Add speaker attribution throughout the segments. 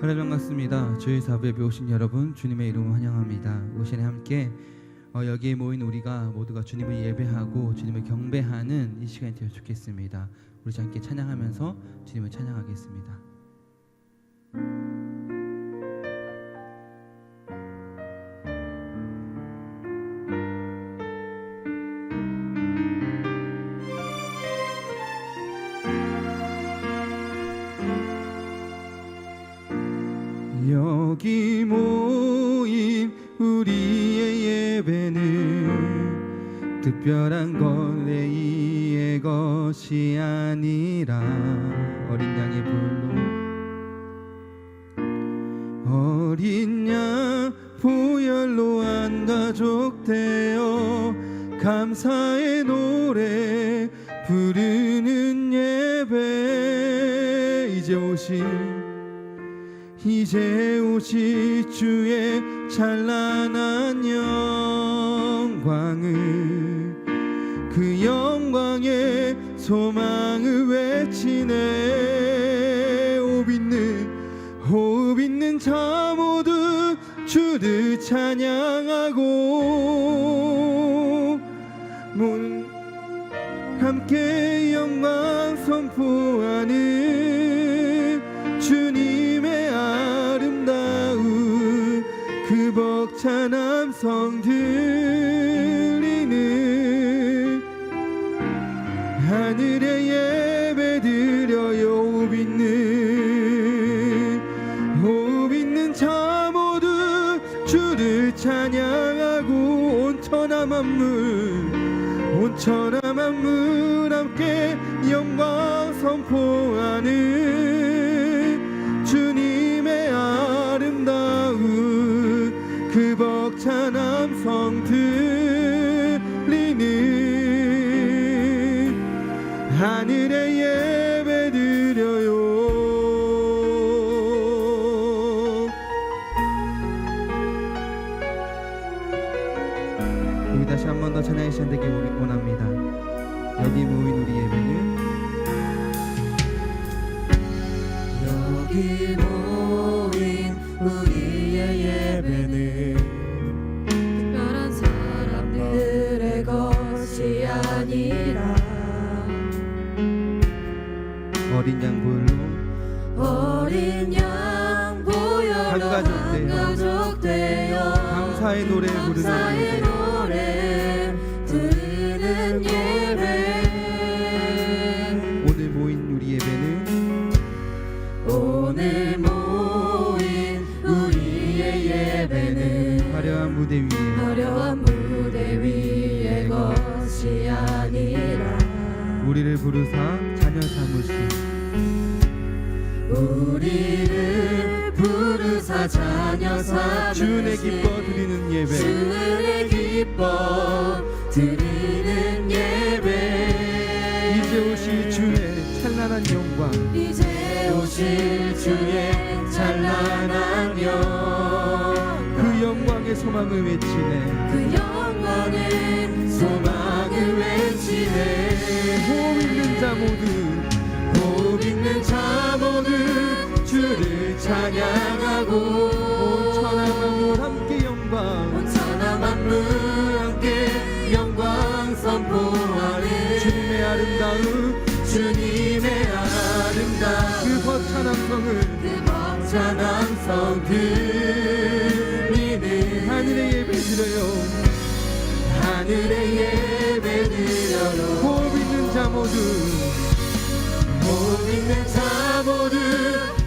Speaker 1: 할렐루야 반갑습니다. 주의 사부에 오신 여러분 주님의 이름을 환영합니다. 이 시간에 함께 여기에 모인 우리가 모두가 주님을 예배하고 주님을 경배하는 이 시간이 되어 좋겠습니다. 우리 함께 찬양하면서 주님을 찬양하겠습니다. 여기 모인 우리의 예배는 특별한 건 내의 것이 아니라 어린 양의 불로 어린 양 보혈로 한 가족 되어 감사의 노래 부르는 예배 이제 오실 주의 찬란한 영광을 그 영광의 소망을 외치네. 호흡 있는 자 모두 주를 찬양하고 함께 영광 선포하는 주님의 아름다운 그 벅찬 함성 들리는 하늘의 예배 드려요. 호흡 있는 자 모두 주를 찬양하고 온천한 만물 함께 영광 선포하는 주님의 아름다운 그 벅찬 함성 들리는 하늘의 예배 드려요. 우리 다시 한 번 더 찬양의 시간 되길 원합니다. 여기 모인 우리 예배는
Speaker 2: 여기 모인 우리의 예배는 특별한 사람들의 것이 아니라
Speaker 1: 어린 양 보혈로 한 가족 되어 감사의 노래 부르는 예배. 오늘 모인 우리의 예배는 화려한 무대 위의 것이 아니라 우리를 부르사 자녀 삼으시 주의 기뻐 드리는 예배 이제 오실 주의 찬란한 영광 그 영광의 소망을 외치네. 호흡 있는 자 모두 주를 찬양하고 온천한 만물 함께 영광 선포하는 주님의 아름다운 그 벅찬 함성 들리는 하늘의 예배 드려요. 호흡 있는 자 모두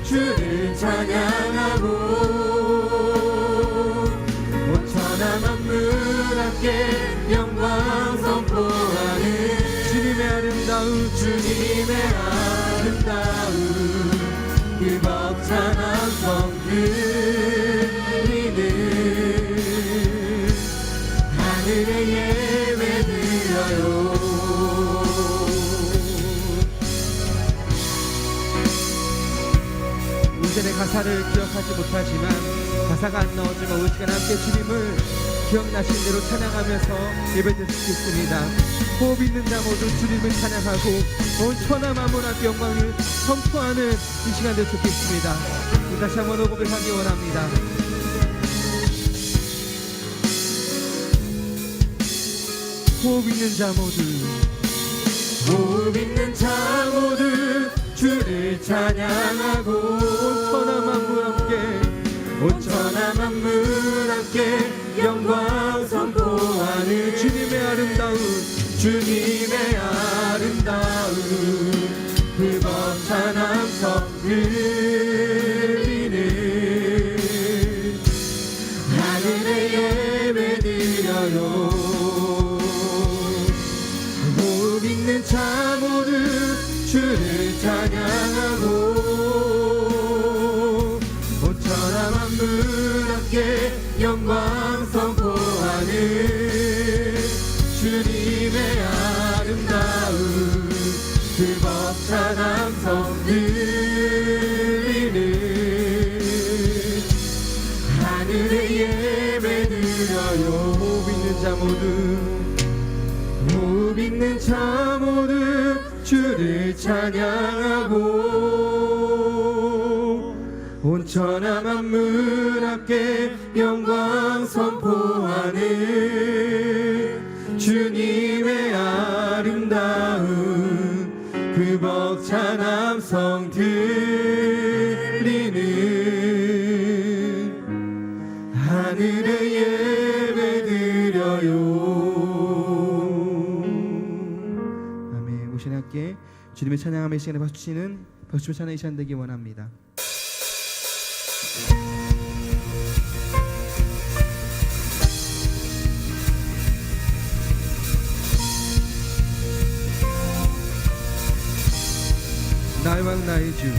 Speaker 1: 주를 찬양하고 온천한 만물 함께 영광 선포하는 주님의 아름다운 그 벅찬 함성 들리는 하늘의 예배 드려요. 이전의 가사를 기억하지 못하지만 가사 가사가 안 나오지만 우리 시간 함께 주님을 기억나신 대로 찬양하면서 예배드릴 수 있습니다. 호흡 있는 자 모두 주님을 찬양하고 온 천하 만물 앞에 영광을 선포하는 이 시간 되어 좋겠습니다. 다시 한번 고백하기 원합니다. 호흡 있는 자 모두,
Speaker 2: 호흡 있는 자 모두 주를 찬양하고
Speaker 1: 온 천하 만물 함께,
Speaker 2: 온 천하 만물 함께 영광 선포하는
Speaker 1: 주님의 아름다운
Speaker 2: 주님의 아름다운 그 벅찬 함성 들리는 하늘에 예배드려요. 호흡 있는 자 모두 주를 찬양하고 온 천하 만물 함께 영광 선포하는 주님의 아름다운 그 벅찬 함성 들리는 하늘에 예배드려요.
Speaker 1: 호흡 있는 자 모두,
Speaker 2: 호흡 있는 자 모두 주를 찬양하고 온 천하 만물 함께 영광 선포하는 주님의 아름다운 그 벅찬 함성 들리는 하늘에 예배드려요.
Speaker 1: 아멘. 오신 함께 주님의 찬양함의 시간에 박수 치는 박수 찬양의 시간 되기 원합니다. 나의 왕 나의 주,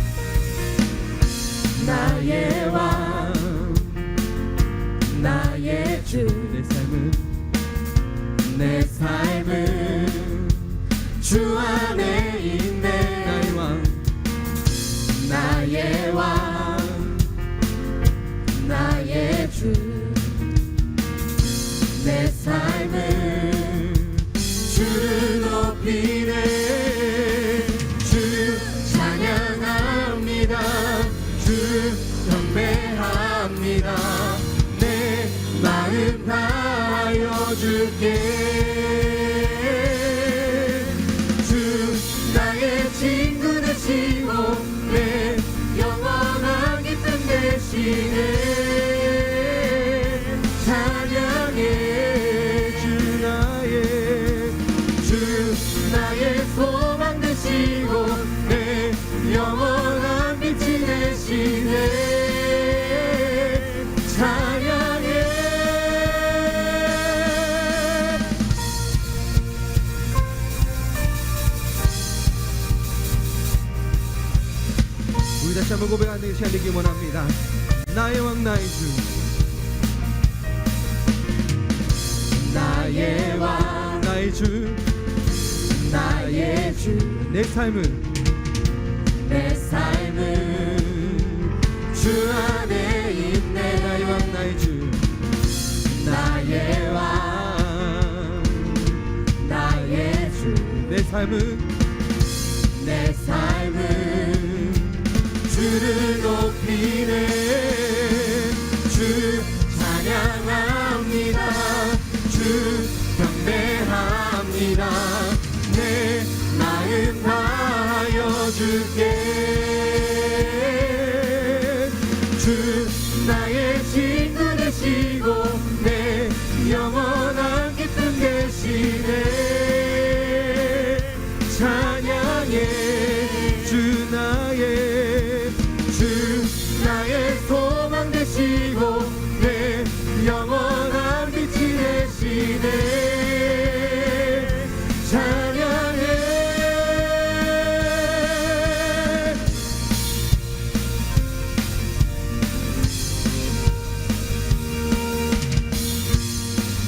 Speaker 2: 나의 왕 나의 주
Speaker 1: 내 삶은
Speaker 2: 주 안에 있네.
Speaker 1: 나의 왕
Speaker 2: 나의 왕 나의 주 내 삶은 주를 높이네. 주 찬양합니다. 주 경배합니다. 내 마음 다하여 주께. 주 나의 친구 되시고 내 영원한 기쁨 되시네. 찬양해. 주 나의 소망 되시고 내 영원한 빛이 되시네. 찬양해.
Speaker 1: 우리 다시 한번 고백하는 시간 되기 원합니다. 나의 왕 나의 주,
Speaker 2: 나의 왕
Speaker 1: 나의 주,
Speaker 2: 나의 주
Speaker 1: 내 삶은
Speaker 2: 내 삶은 주 안에 있네.
Speaker 1: 나의 왕 나의 주,
Speaker 2: 나의 왕 나의 주
Speaker 1: 내 삶은
Speaker 2: 내 삶은 주를 높이네. 주 찬양합니다. 주 경배합니다. 내 마음 다하여 주께. 주 나의 친구 되시고 내 영원한 기쁨 되시네. 찬양해.
Speaker 1: 주
Speaker 2: 나의 소망 되시고 내 영원한 빛이 되시네. 찬양해.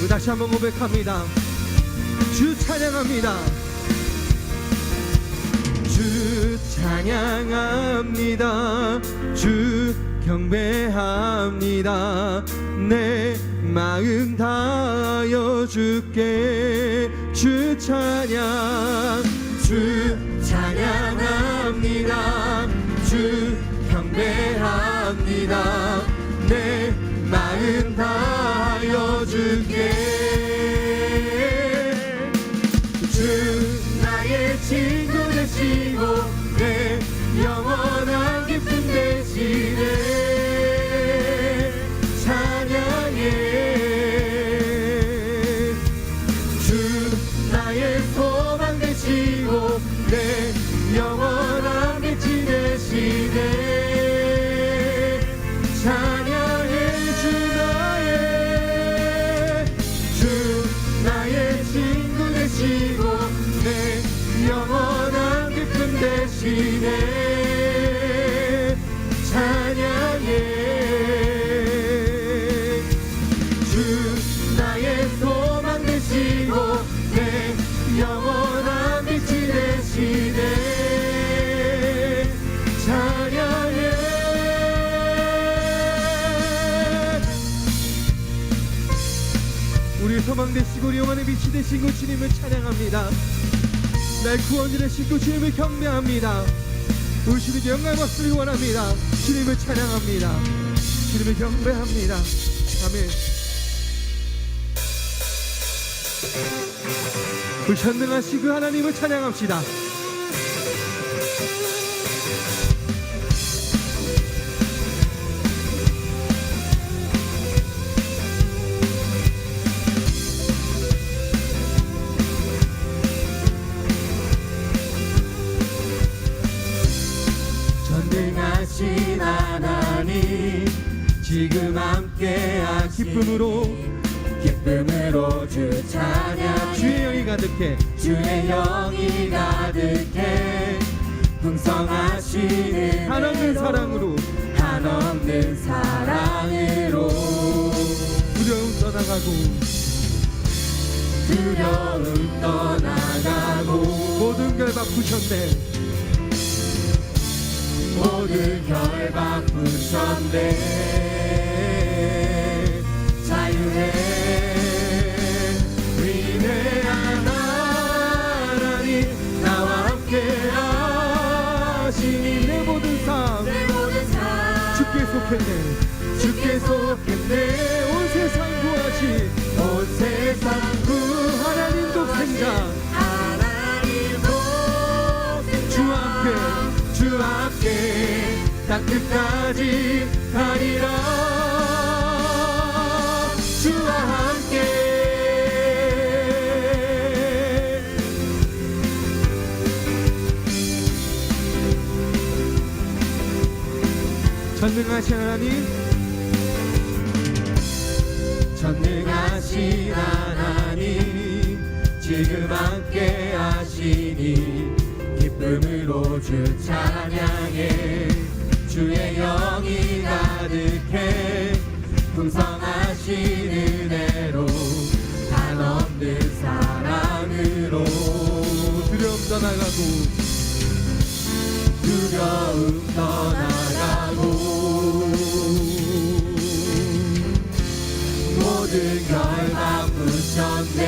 Speaker 1: 우리 다시 한번 고백합니다. 주 찬양합니다. 주 찬양합니다. 주 경배합니다. 내 마음 다하여 주께 주 찬양
Speaker 2: 주 찬양합니다. 주 경배합니다. 내 마음 다하여 주께 주 나의 친구 되시고 내 영원한 기쁨 되시네 찬양해 주 나의 소망 되시고 내 영원한 빛이 되시네 찬양해 주 나의 친구 되시고 내 영원한 기쁨 되시네 찬양해 주 나의 소망 되시고 내 영원한 빛이 되시네 찬양해
Speaker 1: 우리 소망 되시고 우리 영원의 빛이 되신 그 주님을 찬양합니다. 날 구원이 되신 그 주님을 경배합니다. 우리 주님께 영광의 박수를 원합니다. 주님을 찬양합니다. 주님을 경배합니다. 아멘. 그 전능하신 그 하나님을 찬양합시다.
Speaker 2: 전능하신 하나님 지금 함께
Speaker 1: 기쁨으로
Speaker 2: 주 찬양
Speaker 1: 주의 영이 가득해
Speaker 2: 주의 영이 가득해 풍성하시는
Speaker 1: 한없는 사랑으로
Speaker 2: 한없는 사랑으로
Speaker 1: 두려움 떠나가고
Speaker 2: 두려움 떠나가고
Speaker 1: 모든 결 바꾸셨네.
Speaker 2: 모든 결 바꾸셨네 자유해 위대한 하나님 나와 함께 하시니
Speaker 1: 내 모든 삶 주께 속했네.
Speaker 2: 주께 속했네
Speaker 1: 온 세상 구하시
Speaker 2: 온 세상
Speaker 1: 하나님 독생자
Speaker 2: 하나님 독생자 주 함께 땅 끝까지 가리라 주와 함께
Speaker 1: 전능하신 하나님
Speaker 2: 전능하신 하나님 지금 함께 하시니 기쁨으로 주 찬양해 주의 영이 가득해 풍성하신 은혜로 한없는 사랑으로
Speaker 1: 두려움 떠나가고
Speaker 2: 두려움 떠나가고 모든 걸 바꾸셨네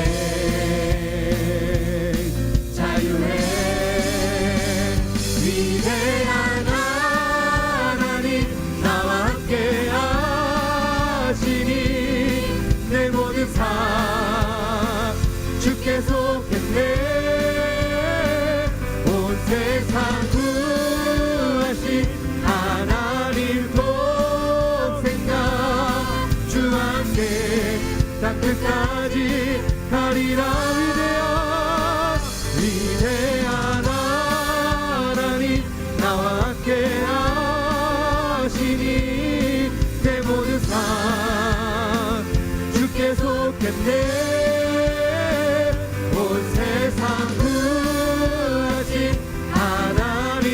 Speaker 2: 자유해 위대한 하나님 나와 함께 하시니 내 모든 삶 주께 속했네 온 세상 구하신 하나님 독생자 주 함께 땅 끝까지 가리라 위대한 하나님 나와 함께 하시니 내 모든 삶 주께 속했네 온 세상 구하신 하나님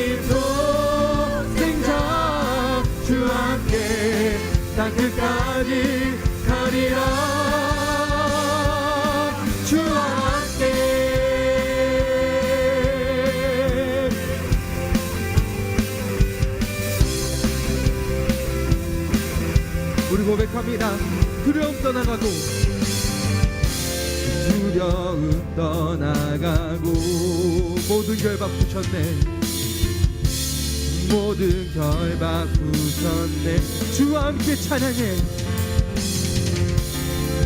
Speaker 1: 고백합니다. 두려움 떠나가고 두려움 떠나가고 모든 결박 부셨네. 모든 결박 부셨네. 주와 함께 찬양해.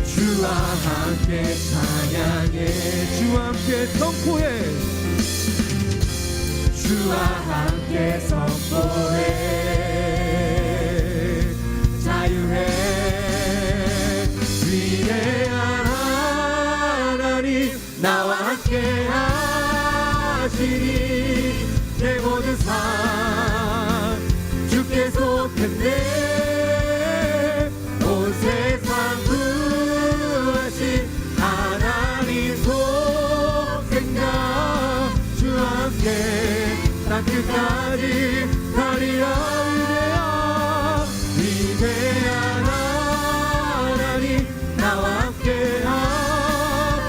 Speaker 1: 주와 함께 찬양해. 주와 함께 선포해. 주와 함께 선포해. 자유해. 위대한 하나님 나와 함께 하시니 내 모든 삶 주께 속했네. 온 세상 구하신 하나님 속생자 주와 함께 땅끝까지 가리라. 위대한 하나님 나와 함께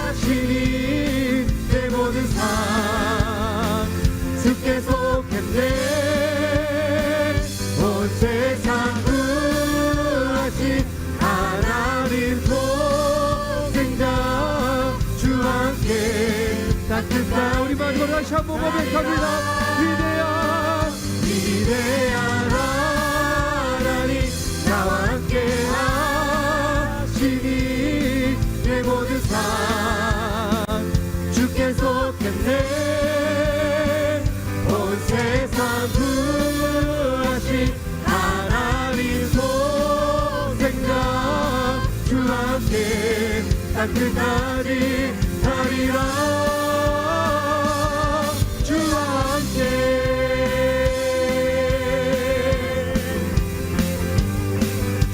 Speaker 1: 하시니 내 모든 삶 주께 속했네. 온 세상 구하신 하나님 속생자 주와 함께 따뜻한 우리 마지막으로 다시 한번 고백합니다. 위대한 하나님 나와 함께 하시니 내 모든 삶 주께 속했네. 온 세상 구하신 하나님 속생자 주와 함께 땅끝까지 가리라. 주와 함께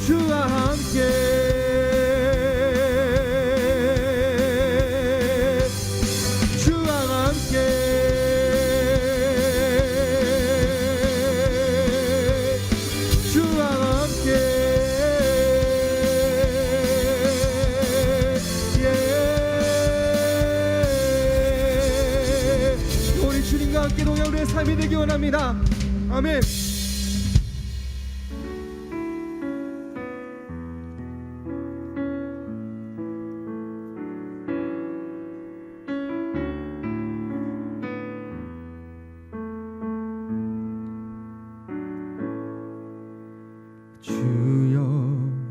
Speaker 1: 주와 함께 주와 함께 주와 함께 우리 주님과 함께 동행 우리의 삶이 되기 원합니다. 아멘. 주여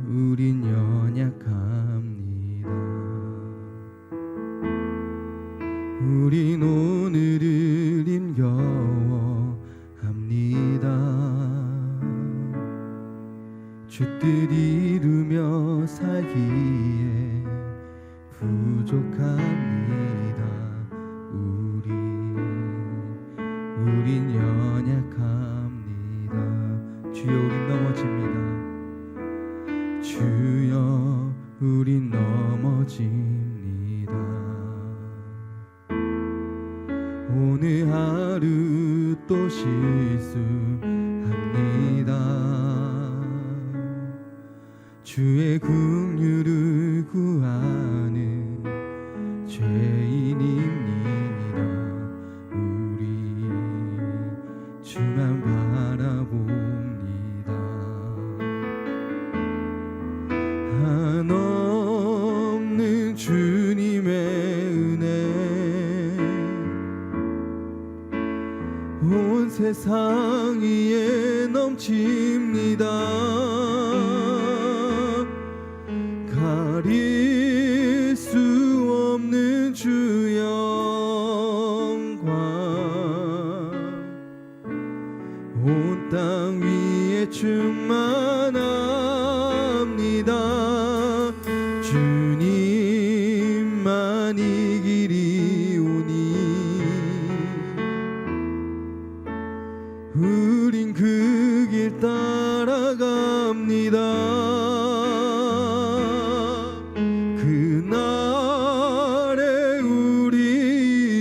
Speaker 1: 우린 연약합니다. 우린 오늘을 힘겨워합니다. 주 뜻 이루며 살기에 부족합니다. 우린 연약합니다. 주여 우린 넘어집니다. 주여 우린 넘어집니다. 오늘 하루 또 실수합니다. 주의 긍휼을 구하는 죄인입니다. 우리 주만 바라봅니다. 한없는 주님의 은혜 온 세상 위에 넘칩니다. 가릴 수 없는 주 영광 온 땅 위에 충만합니다. 주님만이 길이 오니 우린 그 길 따라갑니다. 그날에 우리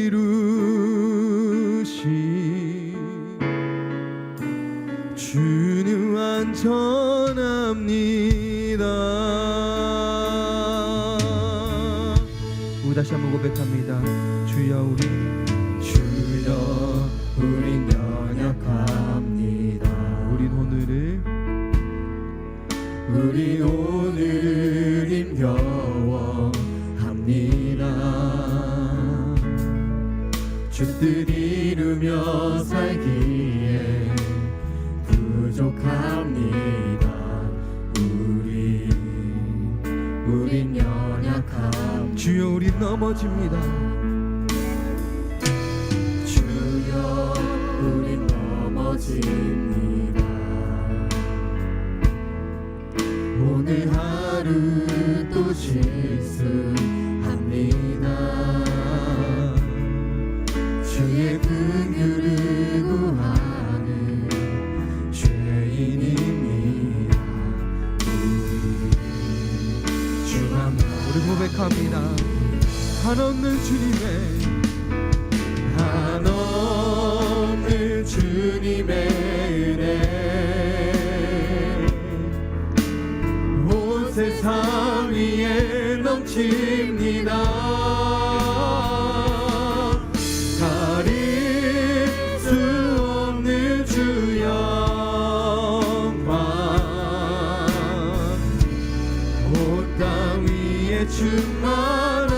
Speaker 1: 이루신 주는 완전합니다. 우리 다시 한번 고백합니다. 주여 우린 연약합니다. 우린 오늘
Speaker 2: 주 뜻 이루며 살기에 부족합니다. 우린 연약함.
Speaker 1: 주여 우린 넘어집니다.
Speaker 2: 주여 우린 넘어집니다. 오늘 하루 또 실수합니다. 주의 긍휼을 구하는 죄인입니다.
Speaker 1: 우리 고백합니다. 한없는 주님의
Speaker 2: 한없는 주님의 은혜 온 세상 위에 넘칩니다. 가릴 수 없는 주 영광 온 땅 위에 충만합니다.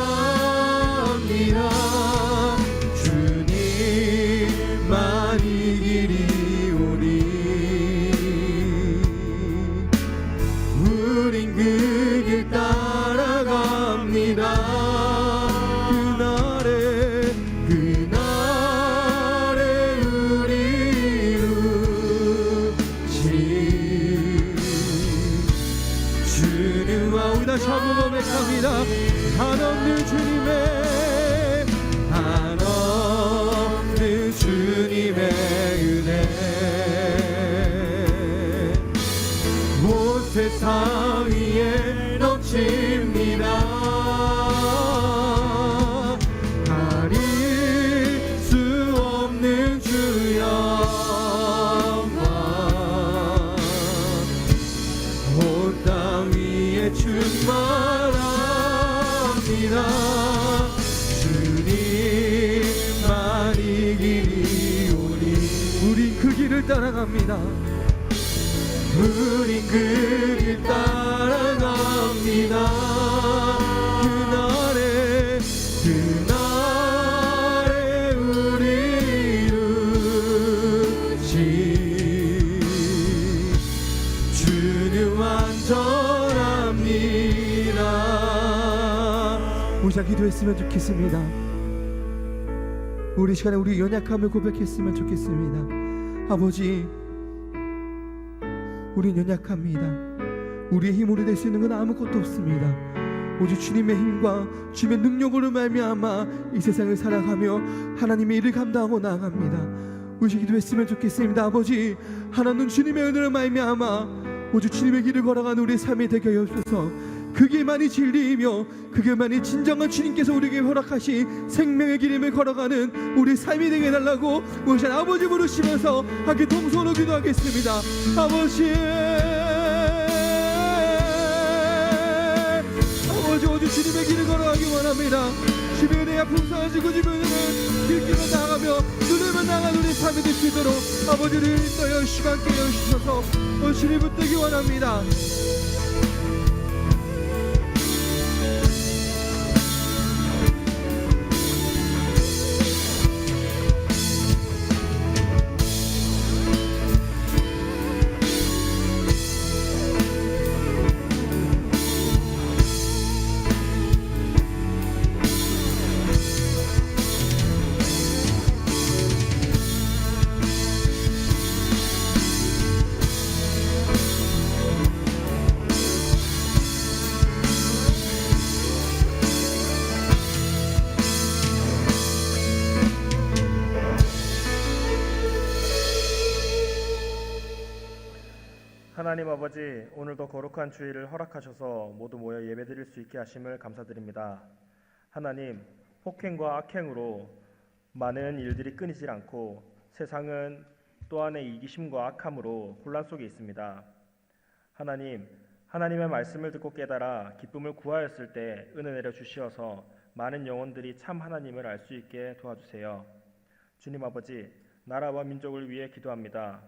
Speaker 2: 주님만 이기리오니 우린 그 길 따라갑니다. 그날에 우리 이루신 주님과
Speaker 1: 우리 다시 한번 고백합니다. 한없는
Speaker 2: 주님의 은혜 온 세상 위에 넘칩니다. 가릴 수 없는 주 영광 온 땅 위에 충만합니다. 주님만 이기리오니
Speaker 1: 우린 그 길을 따라갑니다.
Speaker 2: 우린 그 길 따라갑니다. 그날에 우리 이루신 주는 완전합니다.
Speaker 1: 우리가 기도했으면 좋겠습니다. 우리 시간에 우리 연약함을 고백했으면 좋겠습니다. 아버지, 우린 연약합니다. 우리의 힘으로 될 수 있는 건 아무것도 없습니다. 오직 주님의 힘과 주님의 능력으로 말미암아 이 세상을 살아가며 하나님의 일을 감당하고 나아갑니다. 우리 기도했으면 좋겠습니다. 아버지, 하나님 주님의 은혜로 말미암아 오직 주님의 길을 걸어가는 우리의 삶이 되게 하여 주소서. 그게만이 진리이며 그게만이 진정한 주님께서 우리에게 허락하신 생명의 길임을 걸어가는 우리 삶이 되게 해달라고 우리 아버지 부르시면서 함께 동서로 기도하겠습니다. 아버지, 오직 주님의 길을 걸어가기 원합니다. 주님의 은혜가 풍성하시고 주님의 은혜는 길길로 나아가며 눈으로 나아가는 우리 삶이 될 수 있도록 아버지를 인도하여 시간 깨어 주셔서 주님 붙들기 원합니다.
Speaker 3: 하나님 아버지, 오늘도 거룩한 주일을 허락하셔서 모두 모여 예배드릴 수 있게 하심을 감사드립니다. 하나님, 폭행과 악행으로 많은 일들이 끊이질 않고 세상은 또 안의 이기심과 악함으로 혼란 속에 있습니다. 하나님, 하나님의 말씀을 듣고 깨달아 기쁨을 구하였을 때 은혜 내려 주시어서 많은 영혼들이 참 하나님을 알 수 있게 도와주세요. 주님 아버지, 나라와 민족을 위해 기도합니다.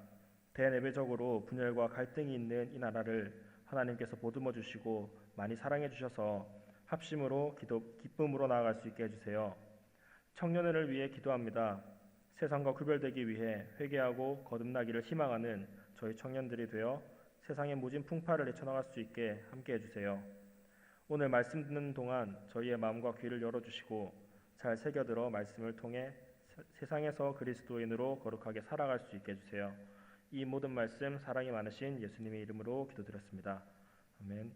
Speaker 3: 대내외적으로 분열과 갈등이 있는 이 나라를 하나님께서 보듬어 주시고 많이 사랑해 주셔서 합심으로 기쁨으로 나아갈 수 있게 해주세요. 청년을 위해 기도합니다. 세상과 구별되기 위해 회개하고 거듭나기를 희망하는 저희 청년들이 되어 세상의 모진 풍파를 헤쳐나갈 수 있게 함께 해주세요. 오늘 말씀 듣는 동안 저희의 마음과 귀를 열어주시고 잘 새겨들어 말씀을 통해 세상에서 그리스도인으로 거룩하게 살아갈 수 있게 해주세요. 이 모든 말씀 사랑이 많으신 예수님의 이름으로 기도드렸습니다. 아멘.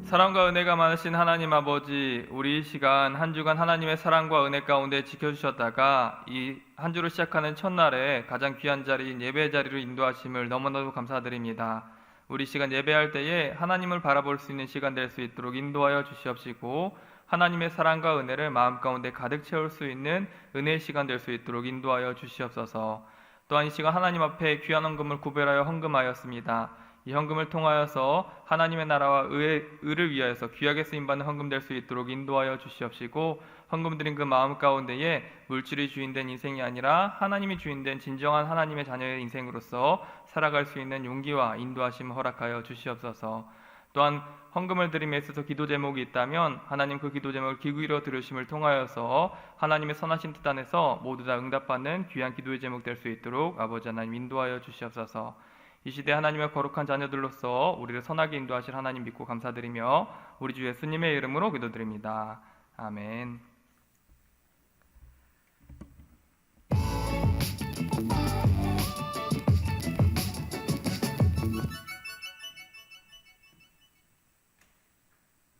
Speaker 4: 사랑과 은혜가 많으신 하나님 아버지, 우리 이 시간 한 주간 하나님의 사랑과 은혜 가운데 지켜주셨다가 이 한 주를 시작하는 첫날에 가장 귀한 자리인 예배 자리로 인도하심을 너무나도 감사드립니다. 우리 시간 예배할 때에 하나님을 바라볼 수 있는 시간 될 수 있도록 인도하여 주시옵시고, 하나님의 사랑과 은혜를 마음 가운데 가득 채울 수 있는 은혜의 시간 될 수 있도록 인도하여 주시옵소서. 또한 이 시간 하나님 앞에 귀한 헌금을 구별하여 헌금하였습니다. 이 헌금을 통하여서 하나님의 나라와 의를 위하여서 귀하게 쓰임받는 헌금 될 수 있도록 인도하여 주시옵시고, 헌금 드린 그 마음 가운데에 물질이 주인된 인생이 아니라 하나님이 주인된 진정한 하나님의 자녀의 인생으로서 살아갈 수 있는 용기와 인도하심을 허락하여 주시옵소서. 또한 헌금을 드림에 있어서 기도 제목이 있다면 하나님 그 기도 제목을 귀 기울여 들으심을 통하여서 하나님의 선하신 뜻 안에서 모두 다 응답받는 귀한 기도의 제목 될 수 있도록 아버지 하나님 인도하여 주시옵소서. 이 시대 하나님의 거룩한 자녀들로서 우리를 선하게 인도하실 하나님 믿고 감사드리며 우리 주 예수님의 이름으로 기도드립니다. 아멘.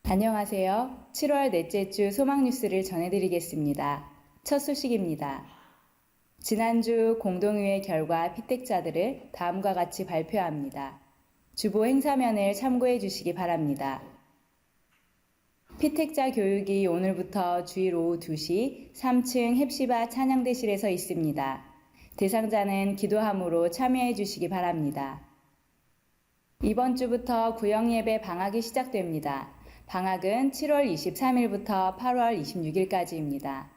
Speaker 5: 안녕하세요. 7월 넷째 주 소망 뉴스를 전해드리겠습니다. 첫 소식입니다. 지난주 공동의회 결과 피택자들을 다음과 같이 발표합니다. 주보 행사면을 참고해 주시기 바랍니다. 피택자 교육이 오늘부터 주일 오후 2시 3층 헵시바 찬양대실에서 있습니다. 대상자는 기도함으로 참여해 주시기 바랍니다. 이번 주부터 구역예배 방학이 시작됩니다. 방학은 7월 23일부터 8월 26일까지입니다.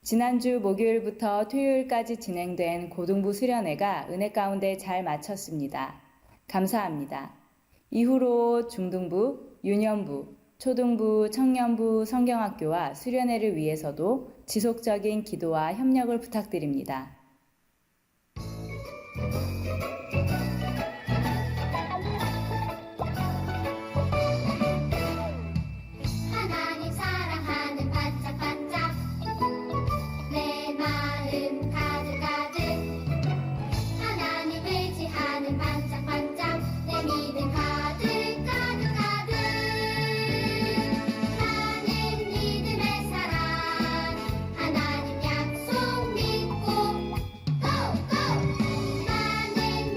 Speaker 5: 지난주 목요일부터 토요일까지 진행된 고등부 수련회가 은혜 가운데 잘 마쳤습니다. 감사합니다. 이후로 중등부, 유년부, 초등부, 청년부, 성경학교와 수련회를 위해서도 지속적인 기도와 협력을 부탁드립니다.
Speaker 6: 하나님 사랑하는 반짝반짝 내 마음 가득가득 하나님 의지하는 반짝반짝 내 믿음 가득가득가득 나는 믿음의 사랑 하나님 약속 믿고 고고 나는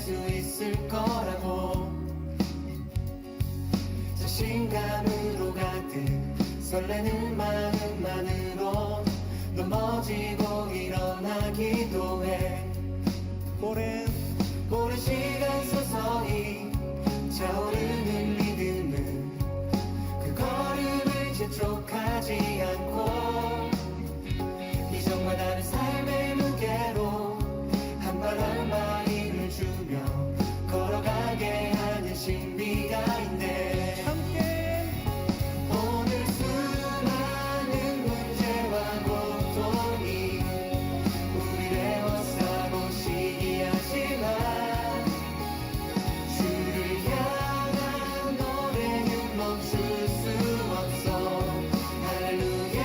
Speaker 2: 수 있을 거라고 자신감으로 가득 설레는 마음만으로 넘어지고 일어나기도 해 오랜 시간 서서히 차오르는 믿음은 그 걸음을 재촉하지 않고 이전과 다른 삶의 무게로 한 발 한 발 힘을 주며 걸어가게 하는 신비가 있네 함께 오늘 수많은 문제와 고통이 우리를 에워싸고 시기하지만 주를 향한 노래는 멈출 수 없어 할렐루야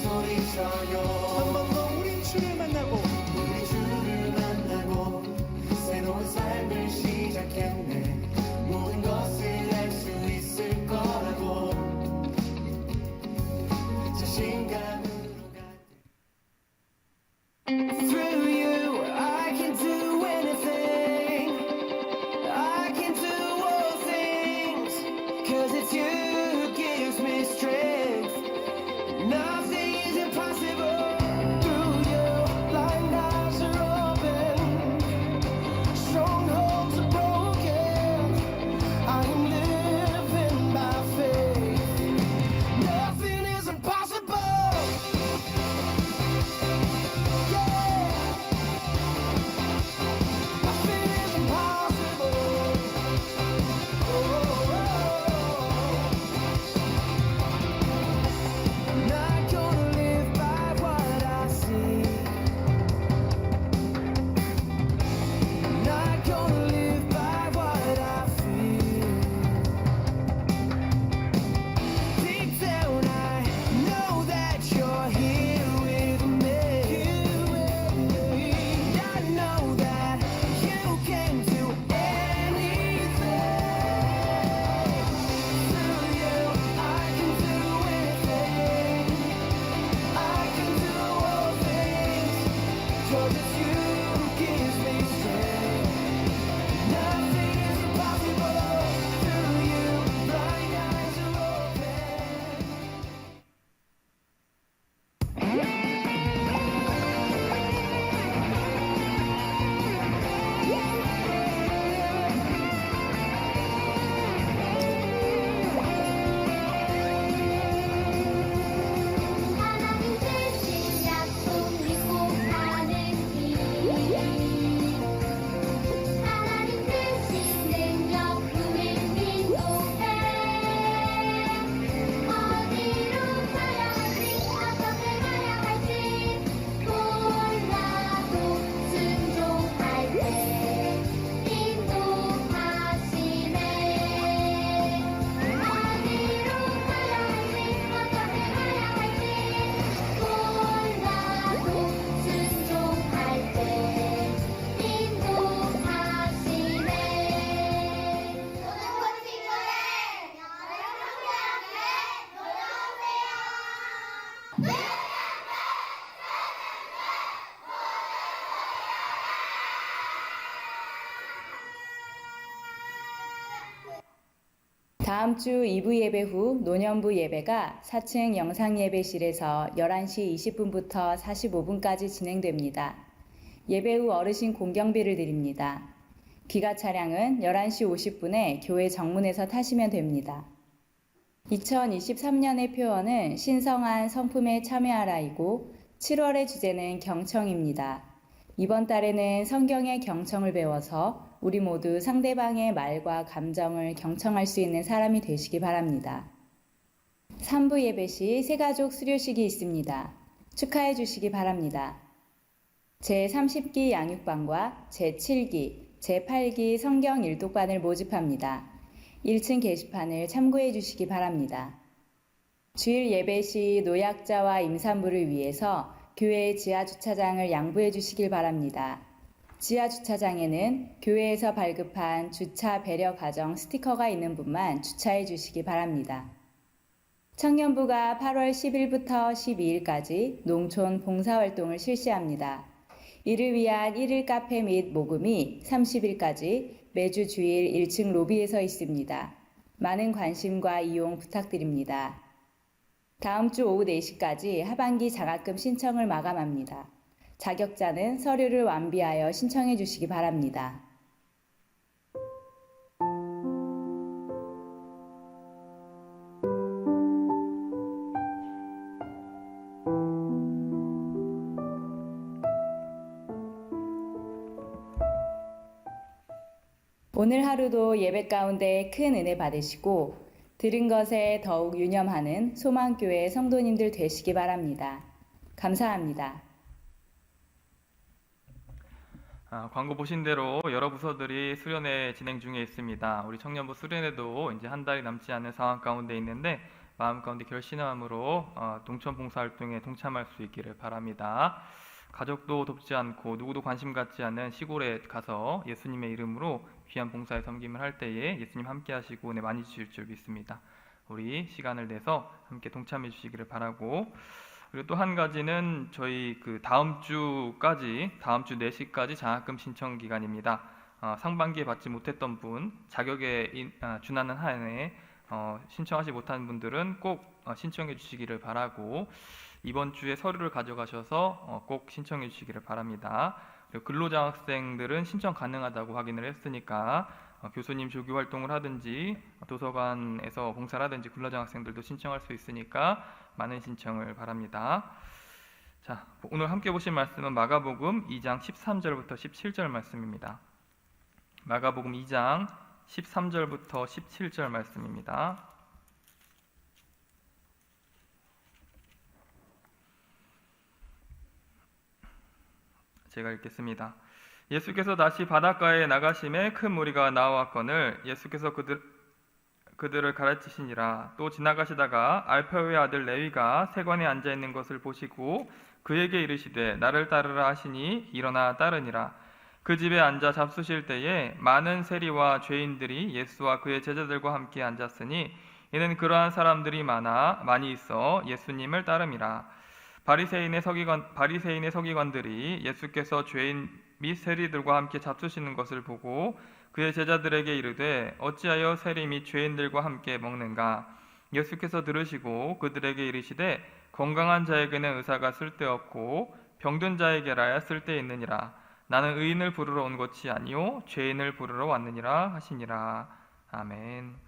Speaker 2: 소리쳐요 한 번 더 우린 주를 만나고 새로운 삶을 시작했네 모든 것을 할 수 있을 거라고 자신감으로 Through you I can do anything I can do all things Cause it's you who gives me strength Nothing is impossible Through you blind eyes are open Strongholds are broken I am living by faith Nothing is impossible Yeah Nothing is impossible I'm not gonna live by what I see Not gonna live by what I feel Deep down I know that you're here with me I know that you can do anything Through you I can do anything I can do all things Cause it's you who gives me strength Nothing is impossible through you Blind eyes are open
Speaker 6: 하나님 대신 약속 믿고 가는 길 하나님 대신 능력 우릴 인도해 어디로 가야 할지 어떻게 가야 할지 몰라도 순종할 때 인도하시네 어디로 가야 할지 어떻게 가야 할지 몰라도 순종할 때 인도하시네 모든 것이 그래 나를 함께하게 놀러오세요
Speaker 5: 다음 주 2부 예배 후 노년부 예배가 4층 영상 예배실에서 11시 20분부터 45분까지 진행됩니다. 예배 후 어르신 공경비를 드립니다. 귀가 차량은 11시 50분에 교회 정문에서 타시면 됩니다. 2023년의 표어는 신성한 성품에 참여하라이고 7월의 주제는 경청입니다. 이번 달에는 성경의 경청을 배워서 우리 모두 상대방의 말과 감정을 경청할 수 있는 사람이 되시기 바랍니다. 3부 예배 시 새가족 수료식이 있습니다. 축하해 주시기 바랍니다. 제30기 양육반과 제7기, 제8기 성경 일독반을 모집합니다. 1층 게시판을 참고해 주시기 바랍니다. 주일 예배 시 노약자와 임산부를 위해서 교회 지하 주차장을 양보해 주시길 바랍니다. 지하 주차장에는 교회에서 발급한 주차 배려 가정 스티커가 있는 분만 주차해 주시기 바랍니다. 청년부가 8월 10일부터 12일까지 농촌 봉사활동을 실시합니다. 이를 위한 1일 카페 및 모금이 30일까지 매주 주일 1층 로비에서 있습니다. 많은 관심과 이용 부탁드립니다. 다음 주 오후 4시까지 하반기 장학금 신청을 마감합니다. 자격자는 서류를 완비하여 신청해 주시기 바랍니다. 오늘 하루도 예배 가운데 큰 은혜 받으시고 들은 것에 더욱 유념하는 소망교회 성도님들 되시기 바랍니다. 감사합니다.
Speaker 4: 광고 보신 대로 여러 부서들이 수련회 진행 중에 있습니다. 우리 청년부 수련회도 이제 한 달이 남지 않은 상황 가운데 있는데 마음 가운데 결심함으로 동천 봉사활동에 동참할 수 있기를 바랍니다. 가족도 돕지 않고 누구도 관심 갖지 않는 시골에 가서 예수님의 이름으로 귀한 봉사에 섬김을 할 때에 예수님 함께 하시고 은혜 많이 주실 줄 믿습니다. 우리 시간을 내서 함께 동참해 주시기를 바라고, 그리고 또 한 가지는 저희 다음 주 4시까지 장학금 신청 기간입니다. 상반기에 받지 못했던 분, 자격에 준하는 한해 신청하지 못한 분들은 꼭 신청해 주시기를 바라고, 이번 주에 서류를 가져가셔서 꼭 신청해 주시기를 바랍니다. 그리고 근로장학생들은 신청 가능하다고 확인을 했으니까 교수님 조교 활동을 하든지 도서관에서 봉사를 하든지 근로장학생들도 신청할 수 있으니까 많은 신청을 바랍니다. 자, 오늘 함께 보신 말씀은 마가복음 2장 13절부터 17절 말씀입니다. 마가복음 2장 13절부터 17절 말씀입니다. 제가 읽겠습니다. 예수께서 다시 바닷가에 나가심에 큰 무리가 나와왔거늘 예수께서 그들을 가르치시니라. 또 지나가시다가 알페오의 아들 레위가 세관에 앉아 있는 것을 보시고 그에게 이르시되 나를 따르라 하시니 일어나 따르니라. 그 집에 앉아 잡수실 때에 많은 세리와 죄인들이 예수와 그의 제자들과 함께 앉았으니 이는 그러한 사람들이 많이 있어 예수님을 따름이라. 바리새인의 서기관들이 예수께서 죄인 및 세리들과 함께 잡수시는 것을 보고 그의 제자들에게 이르되 어찌하여 세리 및 죄인들과 함께 먹는가? 예수께서 들으시고 그들에게 이르시되 건강한 자에게는 의사가 쓸데없고 병든 자에게라야 쓸데있느니라. 나는 의인을 부르러 온 것이 아니요 죄인을 부르러 왔느니라 하시니라. 아멘.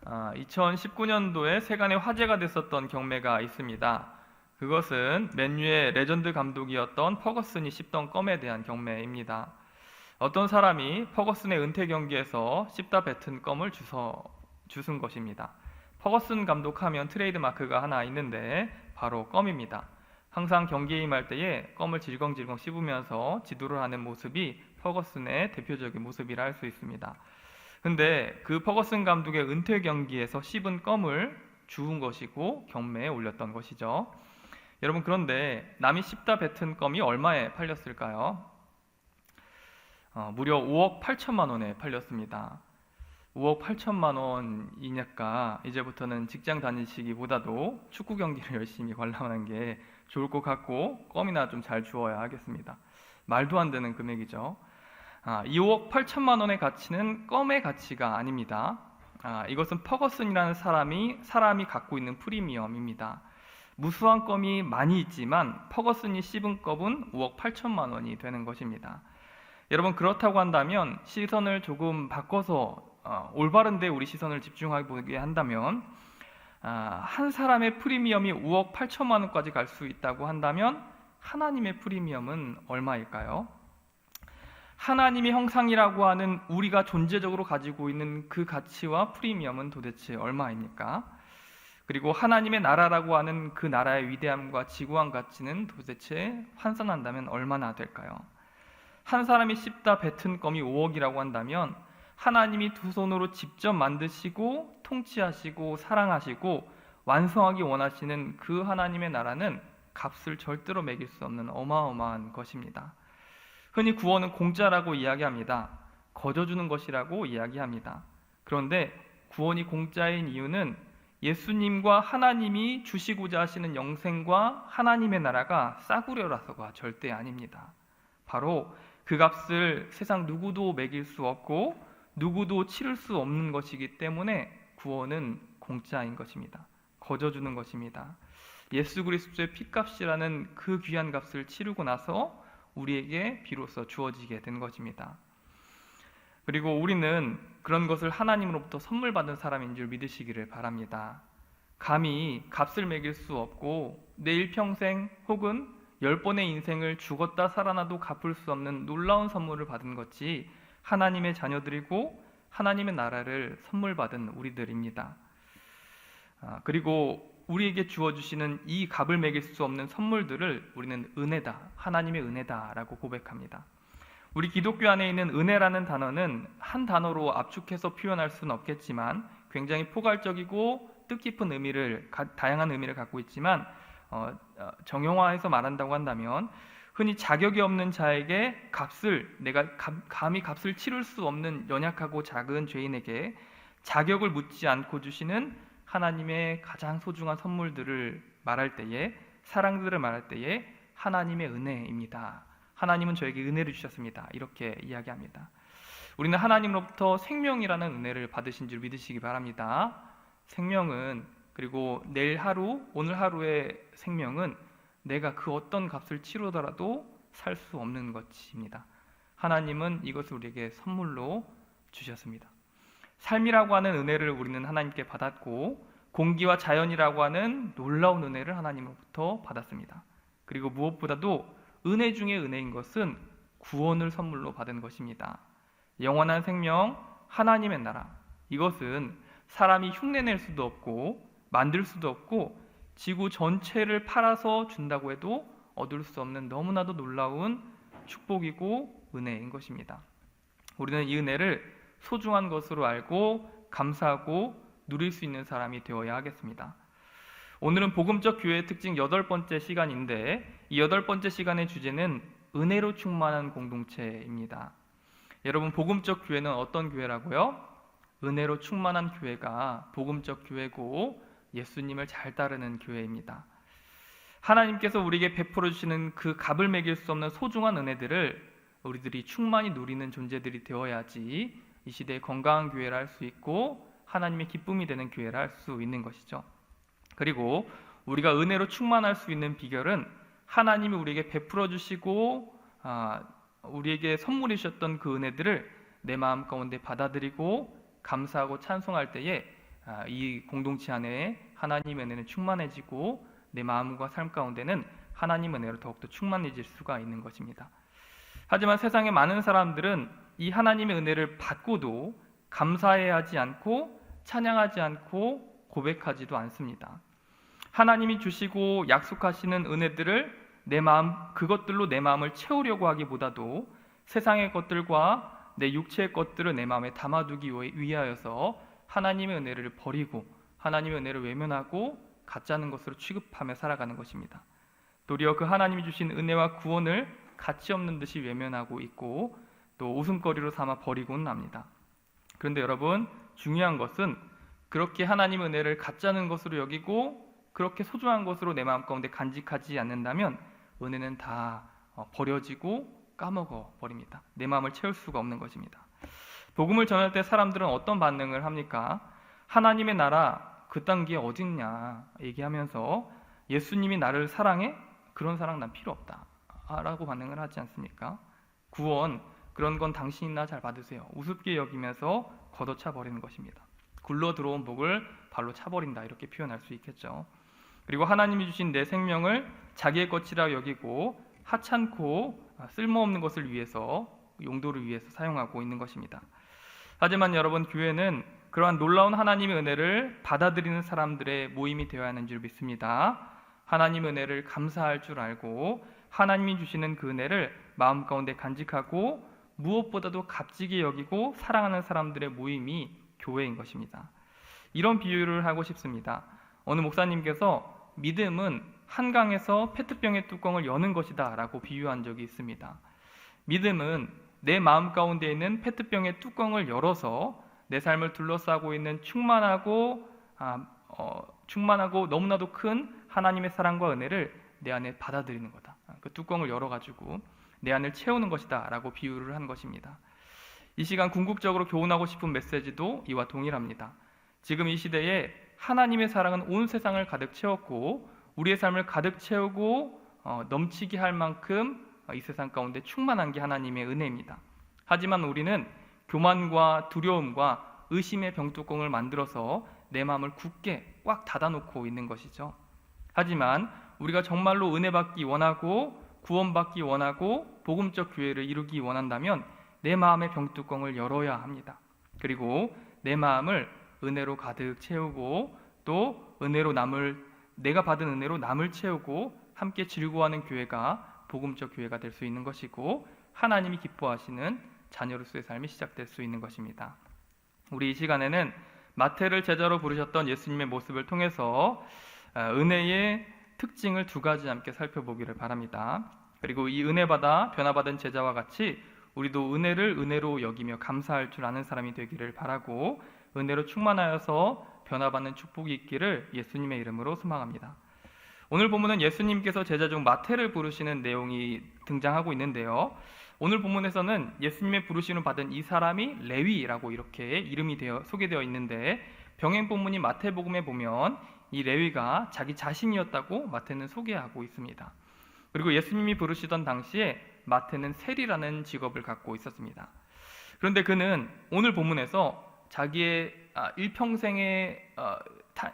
Speaker 4: 2019년도에 세간에 화제가 됐었던 경매가 있습니다. 그것은 맨유의 레전드 감독이었던 퍼거슨이 씹던 껌에 대한 경매입니다. 어떤 사람이 퍼거슨의 은퇴 경기에서 씹다 뱉은 껌을 주순 것입니다. 퍼거슨 감독하면 트레이드 마크가 하나 있는데 바로 껌입니다. 항상 경기에 임할 때에 껌을 질겅질겅 씹으면서 지도를 하는 모습이 퍼거슨의 대표적인 모습이라 할 수 있습니다. 근데 그 퍼거슨 감독의 은퇴 경기에서 씹은 껌을 주운 것이고 경매에 올렸던 것이죠. 여러분, 그런데 남이 씹다 뱉은 껌이 얼마에 팔렸을까요? 무려 5억 8천만 원에 팔렸습니다. 5억 8천만 원이니까 이제부터는 직장 다니시기보다도 축구 경기를 열심히 관람하는 게 좋을 것 같고 껌이나 좀 잘 주워야 하겠습니다. 말도 안 되는 금액이죠. 이 5억 8천만 원의 가치는 껌의 가치가 아닙니다. 이것은 퍼거슨이라는 사람이 갖고 있는 프리미엄입니다. 무수한 껌이 많이 있지만 퍼거슨이 씹은 껌은 5억 8천만 원이 되는 것입니다. 여러분, 그렇다고 한다면 시선을 조금 바꿔서 올바른 데 우리 시선을 집중하게 보게 한다면 한 사람의 프리미엄이 5억 8천만 원까지 갈 수 있다고 한다면 하나님의 프리미엄은 얼마일까요? 하나님의 형상이라고 하는 우리가 존재적으로 가지고 있는 그 가치와 프리미엄은 도대체 얼마입니까? 그리고 하나님의 나라라고 하는 그 나라의 위대함과 지구한 가치는 도대체 환산한다면 얼마나 될까요? 한 사람이 씹다 뱉은 껌이 5억이라고 한다면 하나님이 두 손으로 직접 만드시고 통치하시고 사랑하시고 완성하기 원하시는 그 하나님의 나라는 값을 절대로 매길 수 없는 어마어마한 것입니다. 흔히 구원은 공짜라고 이야기합니다. 거저주는 것이라고 이야기합니다. 그런데 구원이 공짜인 이유는 예수님과 하나님이 주시고자 하시는 영생과 하나님의 나라가 싸구려라서가 절대 아닙니다. 바로 그 값을 세상 누구도 매길 수 없고 누구도 치를 수 없는 것이기 때문에 구원은 공짜인 것입니다. 거저주는 것입니다. 예수 그리스도의 핏값이라는 그 귀한 값을 치르고 나서 우리에게 비로소 주어지게 된 것입니다. 그리고 우리는 그런 것을 하나님으로부터 선물 받은 사람인 줄 믿으시기를 바랍니다. 감히 값을 매길 수 없고 내 일평생 혹은 10번의 인생을 죽었다 살아나도 갚을 수 없는 놀라운 선물을 받은 것이 하나님의 자녀들이고 하나님의 나라를 선물 받은 우리들입니다. 그리고 우리에게 주어주시는 이 값을 매길 수 없는 선물들을 우리는 은혜다, 하나님의 은혜다라고 고백합니다. 우리 기독교 안에 있는 은혜라는 단어는 한 단어로 압축해서 표현할 수는 없겠지만 굉장히 포괄적이고 뜻깊은 의미를, 다양한 의미를 갖고 있지만 정형화해서 말한다고 한다면 흔히 자격이 없는 자에게 내가 감히 값을 치를 수 없는 연약하고 작은 죄인에게 자격을 묻지 않고 주시는 하나님의 가장 소중한 선물들을 말할 때에, 사랑들을 말할 때에 하나님의 은혜입니다. 하나님은 저에게 은혜를 주셨습니다. 이렇게 이야기합니다. 우리는 하나님으로부터 생명이라는 은혜를 받으신 줄 믿으시기 바랍니다. 생명은, 그리고 내일 하루, 오늘 하루의 생명은 내가 그 어떤 값을 치르더라도 살 수 없는 것입니다. 하나님은 이것을 우리에게 선물로 주셨습니다. 삶이라고 하는 은혜를 우리는 하나님께 받았고 공기와 자연이라고 하는 놀라운 은혜를 하나님으로부터 받았습니다. 그리고 무엇보다도 은혜 중에 은혜인 것은 구원을 선물로 받은 것입니다. 영원한 생명, 하나님의 나라, 이것은 사람이 흉내낼 수도 없고 만들 수도 없고 지구 전체를 팔아서 준다고 해도 얻을 수 없는 너무나도 놀라운 축복이고 은혜인 것입니다. 우리는 이 은혜를 소중한 것으로 알고 감사하고 누릴 수 있는 사람이 되어야 하겠습니다. 오늘은 복음적 교회의 특징 8번째 시간인데 이 8번째 시간의 주제는 은혜로 충만한 공동체입니다. 여러분, 복음적 교회는 어떤 교회라고요? 은혜로 충만한 교회가 복음적 교회고 예수님을 잘 따르는 교회입니다. 하나님께서 우리에게 베풀어 주시는 그 값을 매길 수 없는 소중한 은혜들을 우리들이 충만히 누리는 존재들이 되어야지 이 시대의 건강한 교회를 할 수 있고 하나님의 기쁨이 되는 교회를 할 수 있는 것이죠. 그리고 우리가 은혜로 충만할 수 있는 비결은 하나님이 우리에게 베풀어 주시고 우리에게 선물해 주셨던 그 은혜들을 내 마음 가운데 받아들이고 감사하고 찬송할 때에 이 공동체 안에 하나님의 은혜는 충만해지고 내 마음과 삶 가운데는 하나님의 은혜로 더욱더 충만해질 수가 있는 것입니다. 하지만 세상의 많은 사람들은 이 하나님의 은혜를 받고도 감사해야 하지 않고 찬양하지 않고 고백하지도 않습니다. 하나님이 주시고 약속하시는 은혜들을 그것들로 내 마음을 채우려고 하기보다도 세상의 것들과 내 육체의 것들을 내 마음에 담아두기 위하여서 하나님의 은혜를 버리고 하나님의 은혜를 외면하고 가짜는 것으로 취급하며 살아가는 것입니다. 도리어 그 하나님이 주신 은혜와 구원을 가치 없는 듯이 외면하고 있고 또 웃음거리로 삼아 버리고는 합니다. 그런데 여러분, 중요한 것은 그렇게 하나님의 은혜를 가짜는 것으로 여기고 그렇게 소중한 것으로 내 마음 가운데 간직하지 않는다면 은혜는 다 버려지고 까먹어 버립니다. 내 마음을 채울 수가 없는 것입니다. 복음을 전할 때 사람들은 어떤 반응을 합니까? 하나님의 나라 그 단계에 어딨냐 얘기하면서 예수님이 나를 사랑해? 그런 사랑 난 필요 없다 라고 반응을 하지 않습니까? 구원, 그런 건 당신이나 잘 받으세요. 우습게 여기면서 걷어차 버리는 것입니다. 굴러 들어온 복을 발로 차버린다, 이렇게 표현할 수 있겠죠. 그리고 하나님이 주신 내 생명을 자기의 것이라 여기고 하찮고 쓸모없는 것을 위해서, 용도를 위해서 사용하고 있는 것입니다. 하지만 여러분, 교회는 그러한 놀라운 하나님의 은혜를 받아들이는 사람들의 모임이 되어야 하는 줄 믿습니다. 하나님의 은혜를 감사할 줄 알고 하나님이 주시는 그 은혜를 마음 가운데 간직하고 무엇보다도 값지게 여기고 사랑하는 사람들의 모임이 교회인 것입니다. 이런 비유를 하고 싶습니다. 어느 목사님께서 믿음은 한강에서 페트병의 뚜껑을 여는 것이다 라고 비유한 적이 있습니다. 믿음은 내 마음 가운데 있는 페트병의 뚜껑을 열어서 내 삶을 둘러싸고 있는 충만하고 충만하고 너무나도 큰 하나님의 사랑과 은혜를 내 안에 받아들이는 거다. 그 뚜껑을 열어가지고 내 안을 채우는 것이다 라고 비유를 한 것입니다. 이 시간 궁극적으로 교훈하고 싶은 메시지도 이와 동일합니다. 지금 이 시대에 하나님의 사랑은 온 세상을 가득 채웠고 우리의 삶을 가득 채우고 넘치게 할 만큼 이 세상 가운데 충만한 게 하나님의 은혜입니다. 하지만 우리는 교만과 두려움과 의심의 병뚜껑을 만들어서 내 마음을 굳게 꽉 닫아놓고 있는 것이죠. 하지만 우리가 정말로 은혜 받기 원하고 구원받기 원하고 복음적 교회를 이루기 원한다면 내 마음의 병뚜껑을 열어야 합니다. 그리고 내 마음을 은혜로 가득 채우고 또 내가 받은 은혜로 남을 채우고 함께 즐거워하는 교회가 복음적 교회가 될 수 있는 것이고 하나님이 기뻐하시는 자녀로서의 삶이 시작될 수 있는 것입니다. 우리 이 시간에는 마태를 제자로 부르셨던 예수님의 모습을 통해서 은혜의 특징을 두 가지 함께 살펴보기를 바랍니다. 그리고 이 은혜받아 변화받은 제자와 같이 우리도 은혜를 은혜로 여기며 감사할 줄 아는 사람이 되기를 바라고 은혜로 충만하여서 변화받는 축복이 있기를 예수님의 이름으로 소망합니다. 오늘 본문은 예수님께서 제자 중 마태를 부르시는 내용이 등장하고 있는데요. 오늘 본문에서는 예수님의 부르심을 받은 이 사람이 레위라고 이렇게 이름이 소개되어 있는데 병행 본문인 마태복음에 보면 이 레위가 자기 자신이었다고 마태는 소개하고 있습니다. 그리고 예수님이 부르시던 당시에 마태는 세리라는 직업을 갖고 있었습니다. 그런데 그는 오늘 본문에서 자기의 일평생의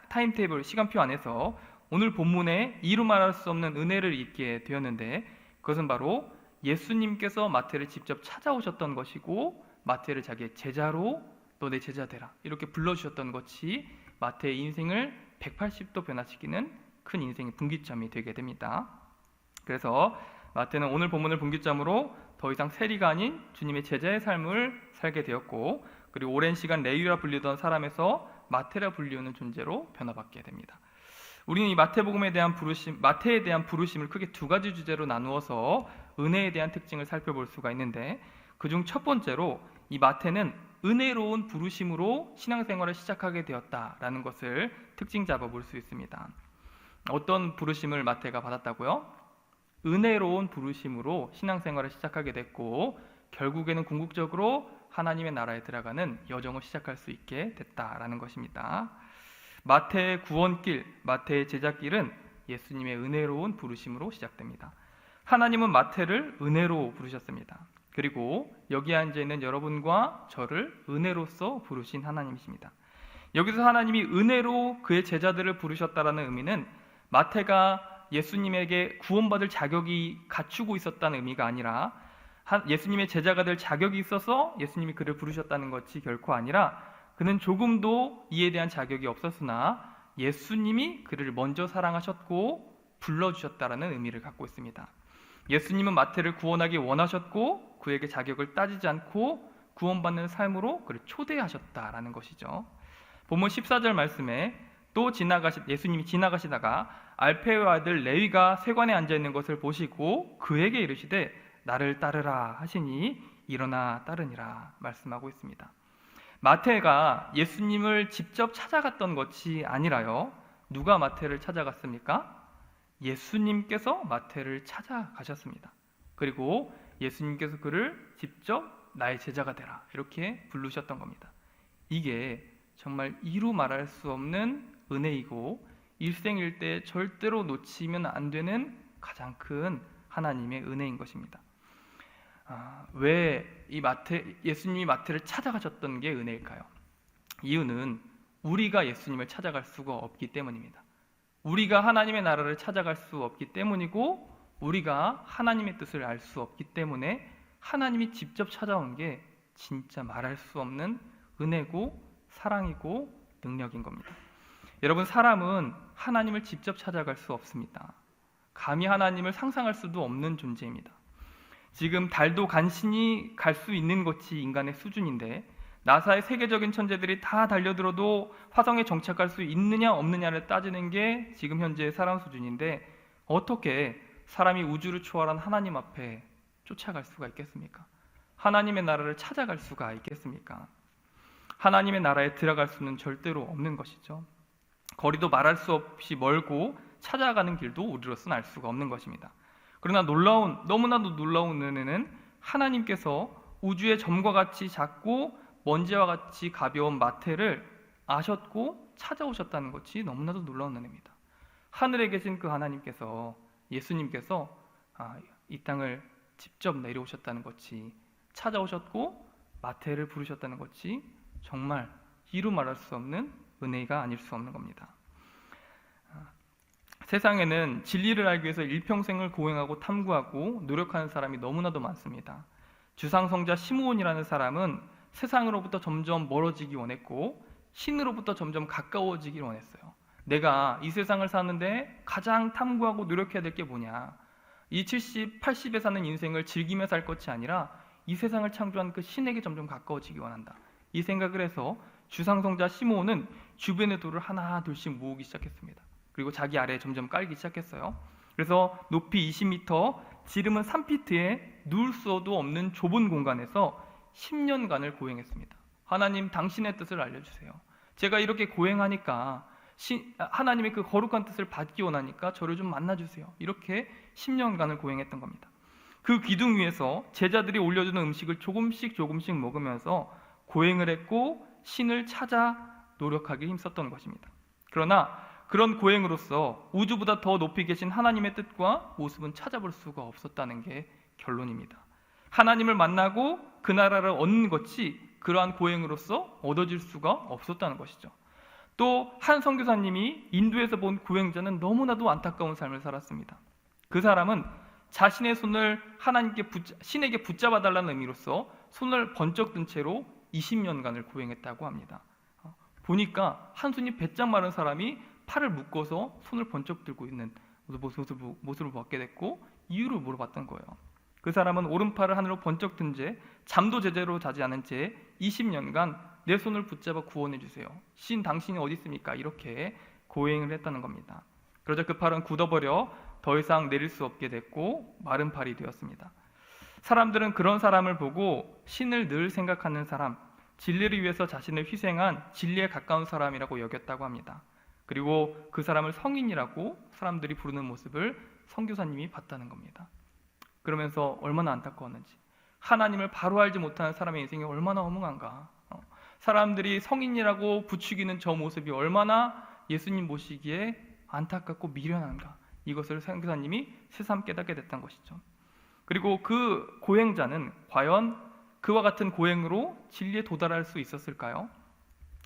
Speaker 4: 타임테이블, 시간표 안에서 오늘 본문에 이루 말할 수 없는 은혜를 잊게 되었는데 그것은 바로 예수님께서 마태를 직접 찾아오셨던 것이고 마태를 자기의 제자로 너 내 제자 되라 이렇게 불러주셨던 것이 마태의 인생을 180도 변화시키는 큰 인생의 분기점이 되게 됩니다. 그래서 마태는 오늘 본문을 분기점으로 더 이상 세리가 아닌 주님의 제자의 삶을 살게 되었고 그리고 오랜 시간 레위라 불리던 사람에서 마태라 불리우는 존재로 변화받게 됩니다. 우리는 이 마태에 대한 부르심을 크게 두 가지 주제로 나누어서 은혜에 대한 특징을 살펴볼 수가 있는데 그중 첫 번째로 이 마태는 은혜로운 부르심으로 신앙생활을 시작하게 되었다라는 것을 특징 잡아볼 수 있습니다. 어떤 부르심을 마태가 받았다고요? 은혜로운 부르심으로 신앙생활을 시작하게 됐고 결국에는 궁극적으로 하나님의 나라에 들어가는 여정을 시작할 수 있게 됐다라는 것입니다. 마태의 구원길, 마태의 제자길은 예수님의 은혜로운 부르심으로 시작됩니다. 하나님은 마태를 은혜로 부르셨습니다. 그리고 여기 앉아있는 여러분과 저를 은혜로서 부르신 하나님이십니다. 여기서 하나님이 은혜로 그의 제자들을 부르셨다라는 의미는 마태가 예수님에게 구원받을 자격이 갖추고 있었다는 의미가 아니라 예수님의 제자가 될 자격이 있어서 예수님이 그를 부르셨다는 것이 결코 아니라 그는 조금도 이에 대한 자격이 없었으나 예수님이 그를 먼저 사랑하셨고 불러주셨다라는 의미를 갖고 있습니다. 예수님은 마태를 구원하기 원하셨고 그에게 자격을 따지지 않고 구원받는 삶으로 그를 초대하셨다라는 것이죠. 본문 14절 말씀에 또 예수님이 지나가시다가 알페의 아들 레위가 세관에 앉아있는 것을 보시고 그에게 이르시되 나를 따르라 하시니 일어나 따르니라 말씀하고 있습니다. 마태가 예수님을 직접 찾아갔던 것이 아니라요. 누가 마태를 찾아갔습니까? 예수님께서 마태를 찾아가셨습니다. 그리고 예수님께서 그를 직접 나의 제자가 되라 이렇게 부르셨던 겁니다. 이게 정말 이루 말할 수 없는 은혜이고 일생일대 절대로 놓치면 안 되는 가장 큰 하나님의 은혜인 것입니다. 왜 예수님이 마태를 찾아가셨던 게 은혜일까요? 이유는 우리가 예수님을 찾아갈 수가 없기 때문입니다. 우리가 하나님의 나라를 찾아갈 수 없기 때문이고 우리가 하나님의 뜻을 알 수 없기 때문에 하나님이 직접 찾아온 게 진짜 말할 수 없는 은혜고 사랑이고 능력인 겁니다. 여러분, 사람은 하나님을 직접 찾아갈 수 없습니다. 감히 하나님을 상상할 수도 없는 존재입니다. 지금 달도 간신히 갈 수 있는 것이 인간의 수준인데 나사의 세계적인 천재들이 다 달려들어도 화성에 정착할 수 있느냐 없느냐를 따지는 게 지금 현재의 사람 수준인데 어떻게 사람이 우주를 초월한 하나님 앞에 쫓아갈 수가 있겠습니까? 하나님의 나라를 찾아갈 수가 있겠습니까? 하나님의 나라에 들어갈 수는 절대로 없는 것이죠. 거리도 말할 수 없이 멀고 찾아가는 길도 우리로서는 알 수가 없는 것입니다. 그러나 너무나도 놀라운 은혜는 하나님께서 우주의 점과 같이 작고 먼지와 같이 가벼운 마태를 아셨고 찾아오셨다는 것이 너무나도 놀라운 은혜입니다. 하늘에 계신 그 하나님께서, 예수님께서 이 땅을 직접 내려오셨다는 것이, 찾아오셨고 마태를 부르셨다는 것이 정말 이루 말할 수 없는 은혜가 아닐 수 없는 겁니다. 세상에는 진리를 알기 위해서 일평생을 고행하고 탐구하고 노력하는 사람이 너무나도 많습니다. 주상성자 시므온이라는 사람은 세상으로부터 점점 멀어지기 원했고 신으로부터 점점 가까워지기 원했어요. 내가 이 세상을 사는데 가장 탐구하고 노력해야 될 게 뭐냐? 이 70, 80에 사는 인생을 즐기며 살 것이 아니라 이 세상을 창조한 그 신에게 점점 가까워지기 원한다. 이 생각을 해서 주상성자 시므온은 주변의 돌을 하나 둘씩 모으기 시작했습니다. 그리고 자기 아래에 점점 깔기 시작했어요. 그래서 높이 20m, 지름은 3피트에 누울 수도 없는 좁은 공간에서 10년간을 고행했습니다. 하나님, 당신의 뜻을 알려주세요. 제가 이렇게 고행하니까 하나님의 그 거룩한 뜻을 받기 원하니까 저를 좀 만나주세요. 이렇게 10년간을 고행했던 겁니다. 그 기둥 위에서 제자들이 올려주는 음식을 조금씩 먹으면서 고행을 했고 신을 찾아 노력하기 힘썼던 것입니다. 그러나 그런 고행으로서 우주보다 더 높이 계신 하나님의 뜻과 모습은 찾아볼 수가 없었다는 게 결론입니다. 하나님을 만나고 그 나라를 얻는 것이 그러한 고행으로서 얻어질 수가 없었다는 것이죠. 또 한 선교사님이 인도에서 본 고행자는 너무나도 안타까운 삶을 살았습니다. 그 사람은 자신의 손을 신에게 붙잡아 달라는 의미로서 손을 번쩍 든 채로 20년간을 고행했다고 합니다. 보니까 한 손이 배짱 마른 사람이 팔을 묶어서 손을 번쩍 들고 있는 모습을 보게 됐고 이유를 물어봤던 거예요. 그 사람은 오른팔을 하늘로 번쩍 든 채 잠도 제대로 자지 않은 채 20년간 내 손을 붙잡아 구원해 주세요. 신 당신이 어디 있습니까? 이렇게 고행을 했다는 겁니다. 그러자 그 팔은 굳어버려 더 이상 내릴 수 없게 됐고 마른 팔이 되었습니다. 사람들은 그런 사람을 보고 신을 늘 생각하는 사람, 진리를 위해서 자신을 희생한 진리에 가까운 사람이라고 여겼다고 합니다. 그리고 그 사람을 성인이라고 사람들이 부르는 모습을 선교사님이 봤다는 겁니다. 그러면서 얼마나 안타까웠는지, 하나님을 바로 알지 못하는 사람의 인생이 얼마나 허무한가, 사람들이 성인이라고 부추기는 저 모습이 얼마나 예수님 보시기에 안타깝고 미련한가, 이것을 선교사님이 새삼 깨닫게 됐던 것이죠. 그리고 그 고행자는 과연 그와 같은 고행으로 진리에 도달할 수 있었을까요?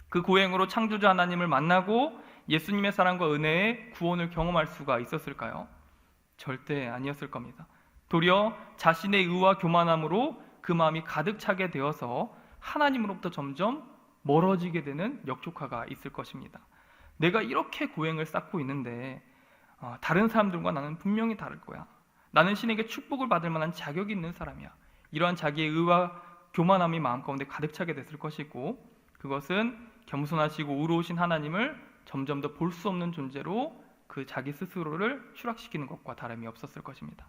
Speaker 4: 그 고행으로 창조자 하나님을 만나고 예수님의 사랑과 은혜의 구원을 경험할 수가 있었을까요? 절대 아니었을 겁니다. 도리어 자신의 의와 교만함으로 그 마음이 가득 차게 되어서 하나님으로부터 점점 멀어지게 되는 역효과가 있을 것입니다. 내가 이렇게 고행을 쌓고 있는데 다른 사람들과 나는 분명히 다를 거야. 나는 신에게 축복을 받을 만한 자격이 있는 사람이야. 이러한 자기의 의와 교만함이 마음 가운데 가득 차게 됐을 것이고, 그것은 겸손하시고 의로우신 하나님을 점점 더 볼 수 없는 존재로 그 자기 스스로를 추락시키는 것과 다름이 없었을 것입니다.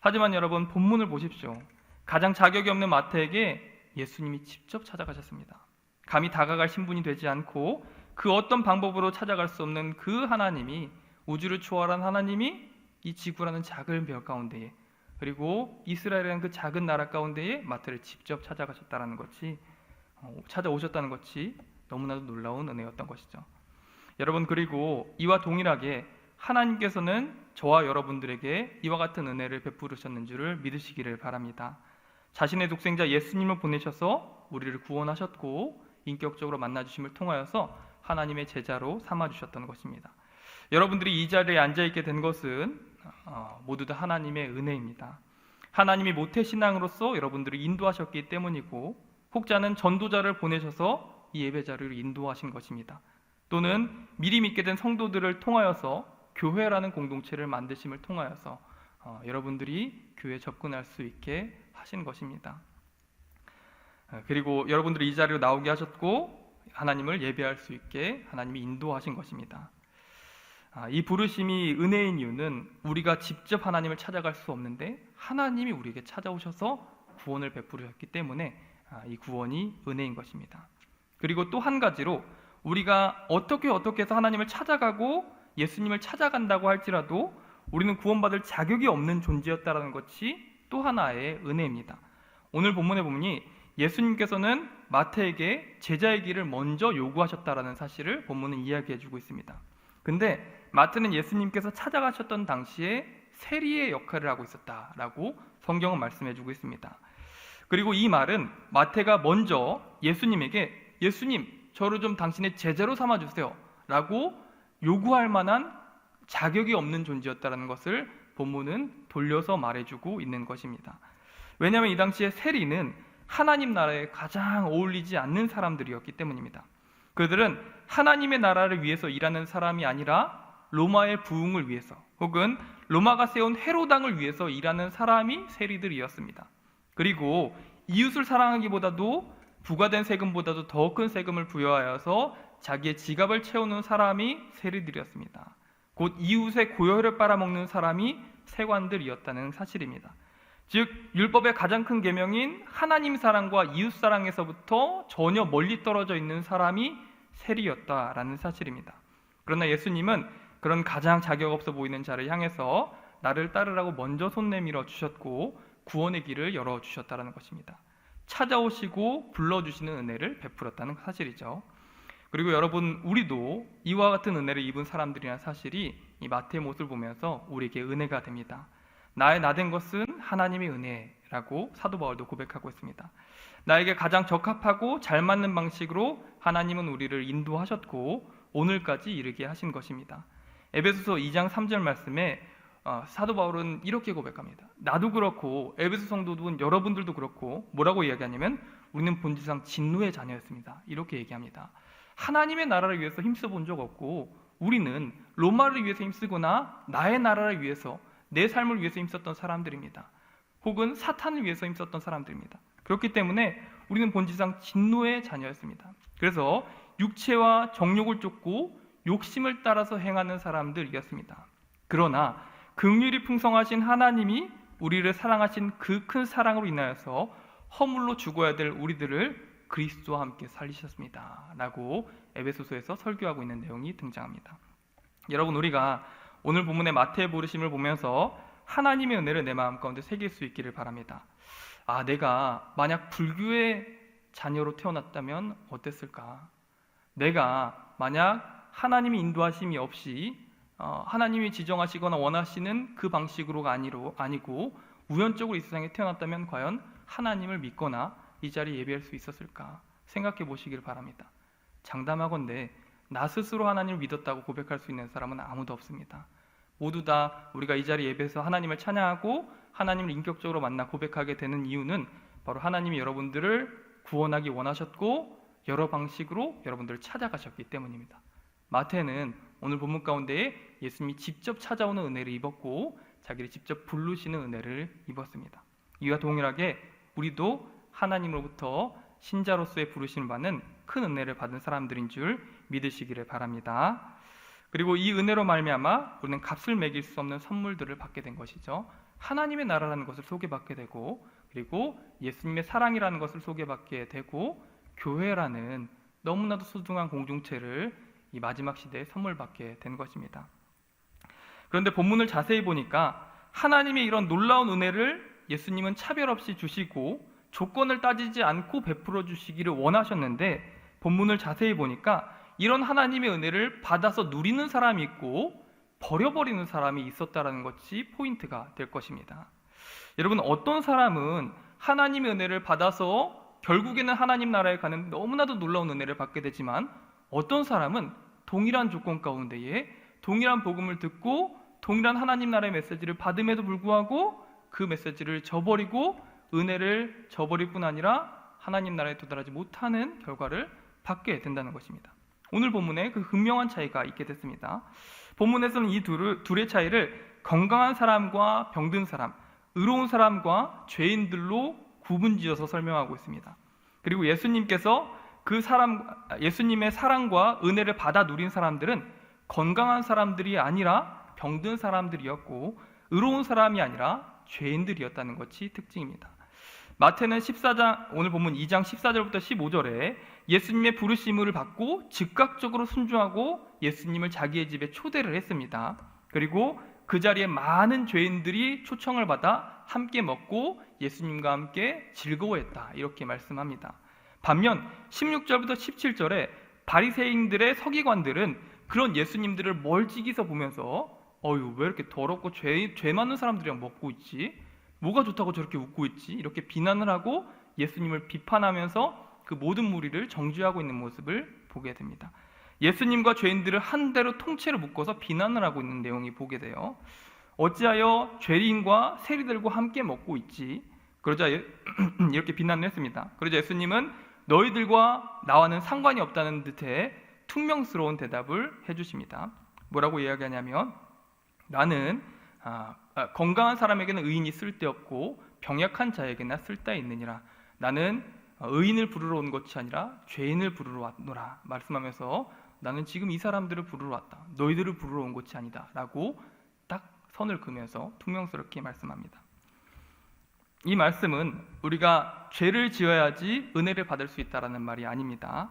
Speaker 4: 하지만 여러분, 본문을 보십시오. 가장 자격이 없는 마태에게 예수님이 직접 찾아가셨습니다. 감히 다가갈 신분이 되지 않고 그 어떤 방법으로 찾아갈 수 없는 그 하나님이, 우주를 초월한 하나님이 이 지구라는 작은 별 가운데에, 그리고 이스라엘이라는 그 작은 나라 가운데에 마태를 직접 찾아가셨다는 것이, 찾아오셨다는 것이 너무나도 놀라운 은혜였던 것이죠. 여러분, 그리고 이와 동일하게 하나님께서는 저와 여러분들에게 이와 같은 은혜를 베푸셨는 줄을 믿으시기를 바랍니다. 자신의 독생자 예수님을 보내셔서 우리를 구원하셨고 인격적으로 만나주심을 통하여서 하나님의 제자로 삼아주셨던 것입니다. 여러분들이 이 자리에 앉아있게 된 것은 모두 다 하나님의 은혜입니다. 하나님이 모태신앙으로서 여러분들을 인도하셨기 때문이고, 혹자는 전도자를 보내셔서 이 예배 자리를 인도하신 것입니다. 또는 미리 믿게 된 성도들을 통하여서 교회라는 공동체를 만드심을 통하여서 여러분들이 교회에 접근할 수 있게 하신 것입니다. 그리고 여러분들이 이 자리로 나오게 하셨고 하나님을 예배할 수 있게 하나님이 인도하신 것입니다. 이 부르심이 은혜인 이유는 우리가 직접 하나님을 찾아갈 수 없는데 하나님이 우리에게 찾아오셔서 구원을 베푸셨기 때문에 이 구원이 은혜인 것입니다. 그리고 또 한 가지로 우리가 어떻게 해서 하나님을 찾아가고 예수님을 찾아간다고 할지라도 우리는 구원받을 자격이 없는 존재였다라는 것이 또 하나의 은혜입니다. 오늘 본문에 보니 예수님께서는 마태에게 제자의 길을 먼저 요구하셨다라는 사실을 본문은 이야기해주고 있습니다. 근데 마태는 예수님께서 찾아가셨던 당시에 세리의 역할을 하고 있었다라고 성경은 말씀해주고 있습니다. 그리고 이 말은 마태가 먼저 예수님에게 예수님, 저를 좀 당신의 제자로 삼아주세요 라고 요구할 만한 자격이 없는 존재였다는 것을 본문은 돌려서 말해주고 있는 것입니다. 왜냐하면 이 당시에 세리는 하나님 나라에 가장 어울리지 않는 사람들이었기 때문입니다. 그들은 하나님의 나라를 위해서 일하는 사람이 아니라 로마의 부흥을 위해서 혹은 로마가 세운 헤로당을 위해서 일하는 사람이 세리들이었습니다. 그리고 이웃을 사랑하기보다도 부과된 세금보다도 더 큰 세금을 부여하여서 자기의 지갑을 채우는 사람이 세리들이었습니다. 곧 이웃의 고혈을 빨아먹는 사람이 세관들이었다는 사실입니다. 즉 율법의 가장 큰 계명인 하나님 사랑과 이웃 사랑에서부터 전혀 멀리 떨어져 있는 사람이 세리였다라는 사실입니다. 그러나 예수님은 그런 가장 자격 없어 보이는 자를 향해서 나를 따르라고 먼저 손 내밀어 주셨고 구원의 길을 열어 주셨다라는 것입니다. 찾아오시고 불러주시는 은혜를 베풀었다는 사실이죠. 그리고 여러분, 우리도 이와 같은 은혜를 입은 사람들이라는 사실이 이 마태의 모습을 보면서 우리에게 은혜가 됩니다. 나의 나된 것은 하나님의 은혜라고 사도 바울도 고백하고 있습니다. 나에게 가장 적합하고 잘 맞는 방식으로 하나님은 우리를 인도하셨고 오늘까지 이르게 하신 것입니다. 에베소서 2장 3절 말씀에 사도 바울은 이렇게 고백합니다. 나도 그렇고 에베소 성도들 여러분들도 그렇고 뭐라고 이야기하냐면 우리는 본질상 진노의 자녀였습니다. 이렇게 얘기합니다. 하나님의 나라를 위해서 힘써 본 적 없고 우리는 로마를 위해서 힘쓰거나 나의 나라를 위해서 내 삶을 위해서 힘썼던 사람들입니다. 혹은 사탄을 위해서 힘썼던 사람들입니다. 그렇기 때문에 우리는 본질상 진노의 자녀였습니다. 그래서 육체와 정욕을 쫓고 욕심을 따라서 행하는 사람들이었습니다. 그러나 긍휼이 풍성하신 하나님이 우리를 사랑하신 그 큰 사랑으로 인하여서 허물로 죽어야 될 우리들을 그리스도와 함께 살리셨습니다 라고 에베소서에서 설교하고 있는 내용이 등장합니다. 여러분, 우리가 오늘 본문의 마태의 부르심을 보면서 하나님의 은혜를 내 마음 가운데 새길 수 있기를 바랍니다. 내가 만약 불교의 자녀로 태어났다면 어땠을까? 내가 만약 하나님의 인도하심이 없이 하나님이 지정하시거나 원하시는 그 방식으로가 아니고 우연적으로 이 세상에 태어났다면 과연 하나님을 믿거나 이 자리에 예배할 수 있었을까 생각해 보시길 바랍니다. 장담하건대 나 스스로 하나님을 믿었다고 고백할 수 있는 사람은 아무도 없습니다. 모두 다 우리가 이 자리 예배에서 하나님을 찬양하고 하나님을 인격적으로 만나 고백하게 되는 이유는 바로 하나님이 여러분들을 구원하기 원하셨고 여러 방식으로 여러분들을 찾아가셨기 때문입니다. 마태는 오늘 본문 가운데에 예수님이 직접 찾아오는 은혜를 입었고 자기를 직접 부르시는 은혜를 입었습니다. 이와 동일하게 우리도 하나님으로부터 신자로서의 부르심을 받는 큰 은혜를 받은 사람들인 줄 믿으시기를 바랍니다. 그리고 이 은혜로 말미암아 우리는 값을 매길 수 없는 선물들을 받게 된 것이죠. 하나님의 나라라는 것을 소개받게 되고 그리고 예수님의 사랑이라는 것을 소개받게 되고 교회라는 너무나도 소중한 공동체를 이 마지막 시대에 선물 받게 된 것입니다. 그런데 본문을 자세히 보니까 하나님의 이런 놀라운 은혜를 예수님은 차별 없이 주시고 조건을 따지지 않고 베풀어 주시기를 원하셨는데 본문을 자세히 보니까 이런 하나님의 은혜를 받아서 누리는 사람이 있고 버려버리는 사람이 있었다는 것이 포인트가 될 것입니다. 여러분, 어떤 사람은 하나님의 은혜를 받아서 결국에는 하나님 나라에 가는 너무나도 놀라운 은혜를 받게 되지만 어떤 사람은 동일한 조건 가운데에 동일한 복음을 듣고 동일한 하나님 나라의 메시지를 받음에도 불구하고 그 메시지를 저버리고 은혜를 저버릴 뿐 아니라 하나님 나라에 도달하지 못하는 결과를 받게 된다는 것입니다. 오늘 본문에 그 극명한 차이가 있게 됐습니다. 본문에서는 이 둘의 차이를 건강한 사람과 병든 사람, 의로운 사람과 죄인들로 구분지어서 설명하고 있습니다. 그리고 예수님께서 예수님의 사랑과 은혜를 받아 누린 사람들은 건강한 사람들이 아니라 병든 사람들이었고 의로운 사람이 아니라 죄인들이었다는 것이 특징입니다. 마태는 14장, 오늘 본문 2장 14절부터 15절에 예수님의 부르심을 받고 즉각적으로 순종하고 예수님을 자기의 집에 초대를 했습니다. 그리고 그 자리에 많은 죄인들이 초청을 받아 함께 먹고 예수님과 함께 즐거워했다, 이렇게 말씀합니다. 반면 16절부터 17절에 바리새인들의 서기관들은 그런 예수님들을 멀찍이서 보면서 어휴, 왜 이렇게 더럽고 죄 많은 사람들이랑 먹고 있지? 뭐가 좋다고 저렇게 웃고 있지? 이렇게 비난을 하고 예수님을 비판하면서 그 모든 무리를 정죄하고 있는 모습을 보게 됩니다. 예수님과 죄인들을 한 대로 통째로 묶어서 비난을 하고 있는 내용이 보게 돼요. 어찌하여 죄인과 세리들과 함께 먹고 있지? 그러자 이렇게 비난을 했습니다. 그러자 예수님은 너희들과 나와는 상관이 없다는 듯해 퉁명스러운 대답을 해주십니다. 뭐라고 이야기하냐면 나는 건강한 사람에게는 의인이 쓸데없고 병약한 자에게나 쓸데있느니라. 나는 의인을 부르러 온 것이 아니라 죄인을 부르러 왔노라 말씀하면서 나는 지금 이 사람들을 부르러 왔다. 너희들을 부르러 온 것이 아니다 라고 딱 선을 그으면서 퉁명스럽게 말씀합니다. 이 말씀은 우리가 죄를 지어야지 은혜를 받을 수 있다라는 말이 아닙니다.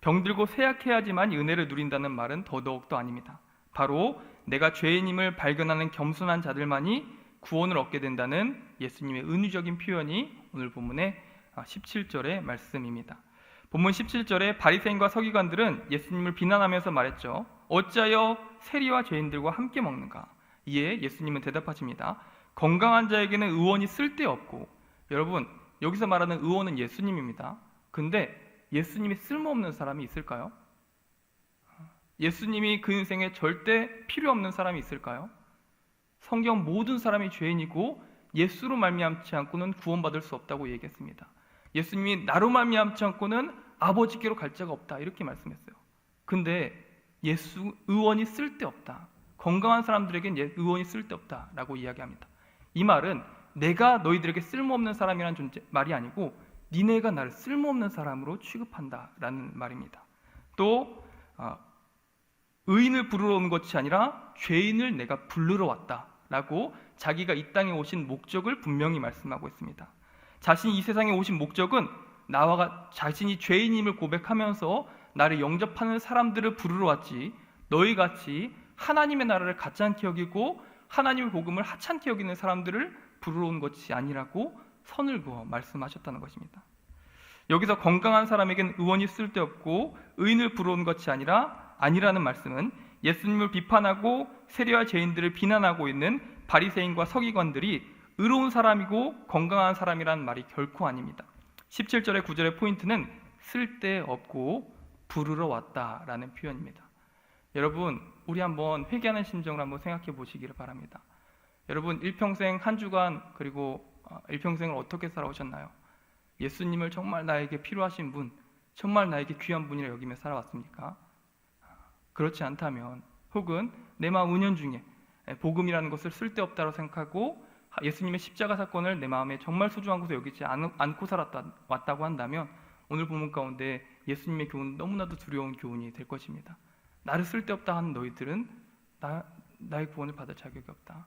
Speaker 4: 병들고 쇠약해야지만 은혜를 누린다는 말은 더더욱도 아닙니다. 바로 내가 죄인임을 발견하는 겸손한 자들만이 구원을 얻게 된다는 예수님의 은유적인 표현이 오늘 본문의 17절의 말씀입니다. 본문 17절에 바리새인과 서기관들은 예수님을 비난하면서 말했죠. 어찌하여 세리와 죄인들과 함께 먹는가? 이에 예수님은 대답하십니다. 건강한 자에게는 의원이 쓸데없고, 여러분 여기서 말하는 의원은 예수님입니다. 근데 예수님이 쓸모없는 사람이 있을까요? 예수님이 그 인생에 절대 필요 없는 사람이 있을까요? 성경 모든 사람이 죄인이고 예수로 말미암지 않고는 구원받을 수 없다고 얘기했습니다. 예수님이 나로 말미암지 않고는 아버지께로 갈 자가 없다, 이렇게 말씀했어요. 근데 예수 의원이 쓸데없다, 건강한 사람들에겐 의원이 쓸데없다라고 이야기합니다. 이 말은 내가 너희들에게 쓸모없는 사람이라는 말이 아니고 니네가 나를 쓸모없는 사람으로 취급한다라는 말입니다. 또 의인을 부르러 온 것이 아니라 죄인을 내가 부르러 왔다라고 자기가 이 땅에 오신 목적을 분명히 말씀하고 있습니다. 자신이 이 세상에 오신 목적은 나와 자신이 죄인임을 고백하면서 나를 영접하는 사람들을 부르러 왔지, 너희같이 하나님의 나라를 가짜않게 여기고 하나님의 복음을 하찮게 여기는 사람들을 부르러 온 것이 아니라고 선을 그어 말씀하셨다는 것입니다. 여기서 건강한 사람에겐 의원이 쓸데없고 의인을 부르러 온 것이 아니라는 말씀은 예수님을 비판하고 세리와 죄인들을 비난하고 있는 바리새인과 서기관들이 의로운 사람이고 건강한 사람이라는 말이 결코 아닙니다. 17절의 9절의 포인트는 쓸데없고 부르러 왔다라는 표현입니다. 여러분, 우리 한번 회개하는 심정을 한번 생각해 보시기를 바랍니다. 여러분, 일평생 한 주간 그리고 일평생을 어떻게 살아오셨나요? 예수님을 정말 나에게 필요하신 분, 정말 나에게 귀한 분이라 여기며 살아왔습니까? 그렇지 않다면, 혹은 내 마음 은연중에 복음이라는 것을 쓸데없다고 생각하고 예수님의 십자가 사건을 내 마음에 정말 소중한 것으로 여기지 않고 왔다고 한다면 오늘 본문 가운데 예수님의 교훈은 너무나도 두려운 교훈이 될 것입니다. 나를 쓸데없다 하는 너희들은 나의 구원을 받을 자격이 없다.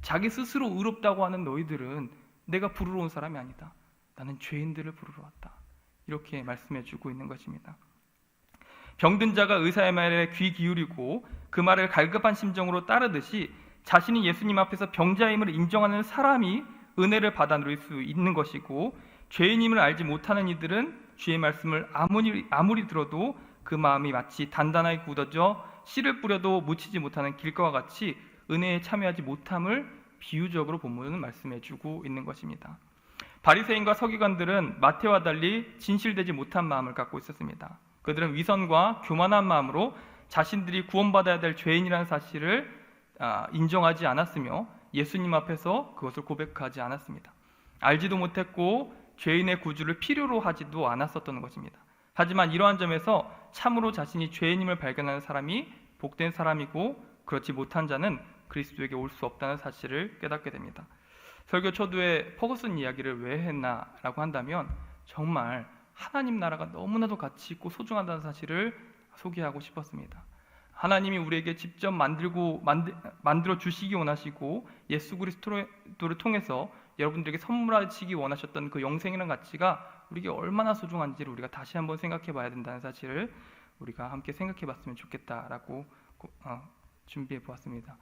Speaker 4: 자기 스스로 의롭다고 하는 너희들은 내가 부르러 온 사람이 아니다. 나는 죄인들을 부르러 왔다. 이렇게 말씀해 주고 있는 것입니다. 병든 자가 의사의 말에 귀 기울이고 그 말을 갈급한 심정으로 따르듯이 자신이 예수님 앞에서 병자임을 인정하는 사람이 은혜를 받아 누릴 수 있는 것이고, 죄인임을 알지 못하는 이들은 주의 말씀을 아무리 들어도 그 마음이 마치 단단하게 굳어져 씨를 뿌려도 묻히지 못하는 길가와 같이 은혜에 참여하지 못함을 비유적으로 본문은 말씀해 주고 있는 것입니다. 바리새인과 서기관들은 마태와 달리 진실되지 못한 마음을 갖고 있었습니다. 그들은 위선과 교만한 마음으로 자신들이 구원받아야 될 죄인이라는 사실을 인정하지 않았으며 예수님 앞에서 그것을 고백하지 않았습니다. 알지도 못했고 죄인의 구주를 필요로 하지도 않았었던 것입니다. 하지만 이러한 점에서 참으로 자신이 죄인임을 발견하는 사람이 복된 사람이고, 그렇지 못한 자는 그리스도에게 올 수 없다는 사실을 깨닫게 됩니다. 설교 초두에 퍼거슨 이야기를 왜 했나라고 한다면 정말 하나님 나라가 너무나도 가치 있고 소중하다는 사실을 소개하고 싶었습니다. 하나님이 우리에게 직접 만들어 주시기 원하시고 예수 그리스도를 통해서 여러분들에게 선물하시기 원하셨던 그 영생이라는 가치가 우리에게 얼마나 소중한지를 우리가 다시 한번 생각해 봐야 된다는 사실을 우리가 함께 생각해 봤으면 좋겠다라고 준비해 보았습니다.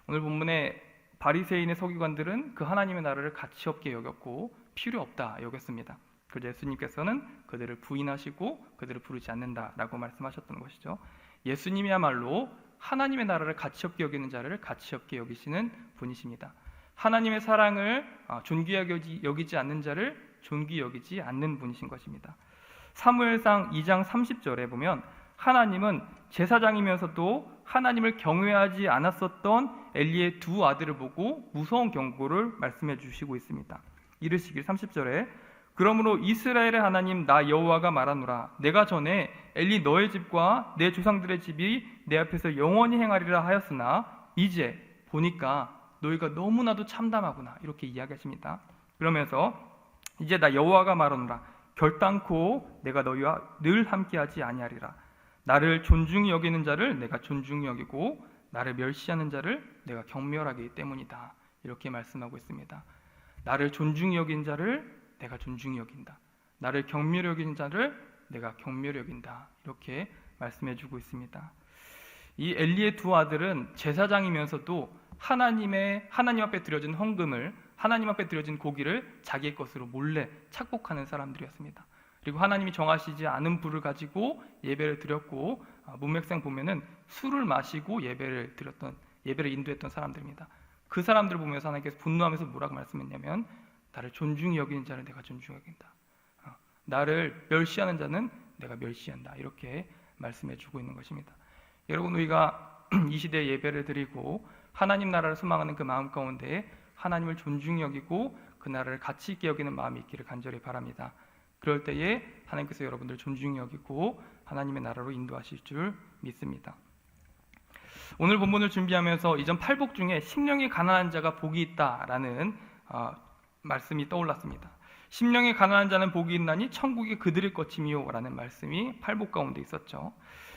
Speaker 4: 오늘 본문에 바리새인의 서기관들은 그 하나님의 나라를 가치 없게 여겼고 필요 없다 여겼습니다. 그래서 예수님께서는 그들을 부인하시고 그들을 부르지 않는다라고 말씀하셨던 것이죠. 예수님이야말로 하나님의 나라를 가치 없게 여기는 자를 가치 없게 여기시는 분이십니다. 하나님의 사랑을 존귀하게 여기지 않는 자를 존귀 여기지 않는 분이신 것입니다. 사무엘상 2장 30절에 보면 하나님은 제사장이면서도 하나님을 경외하지 않았었던 엘리의 두 아들을 보고 무서운 경고를 말씀해 주시고 있습니다. 이르시길 30절에 그러므로 이스라엘의 하나님 나 여호와가 말하노라 내가 전에 엘리 너의 집과 내 조상들의 집이 내 앞에서 영원히 행하리라 하였으나 이제 보니까 너희가 너무나도 참담하구나 이렇게 이야기하십니다. 그러면서 이제 나 여호와가 말하노라 결단코 내가 너희와 늘 함께하지 아니하리라 나를 존중히 여기는 자를 내가 존중히 여기고 나를 멸시하는 자를 내가 경멸하기 때문이다 이렇게 말씀하고 있습니다. 나를 존중히 여긴 자를 내가 존중히 여긴다. 나를 경멸히 여긴 자를 내가 경멸히 여긴다. 이렇게 말씀해주고 있습니다. 이 엘리의 두 아들은 제사장이면서도 하나님 앞에 드려진 헌금을 하나님 앞에 드려진 고기를 자기의 것으로 몰래 착복하는 사람들이었습니다. 그리고 하나님이 정하시지 않은 불을 가지고 예배를 드렸고 문맥상 보면은 술을 마시고 예배를 인도했던 사람들입니다. 그 사람들을 보면서 하나님께서 분노하면서 뭐라고 말씀했냐면 나를 존중히 여기는 자를 내가 존중히 여긴다. 나를 멸시하는 자는 내가 멸시한다. 이렇게 말씀해주고 있는 것입니다. 여러분 우리가 이 시대에 예배를 드리고 하나님 나라를 소망하는 그 마음 가운데 하나님을 존중히 여기고 그 나라를 가치 있게 여기는 마음이 있기를 간절히 바랍니다. 그럴 때에 하나님께서 여러분들 존중히 여기고 하나님의 나라로 인도하실 줄 믿습니다. 오늘 본문을 준비하면서 이전 8복 중에 심령이 가난한 자가 복이 있다라는 말씀이 떠올랐습니다. 심령이 가난한 자는 복이 있나니 천국이 그들의 것이미요 라는 말씀이 8복 가운데 있었죠.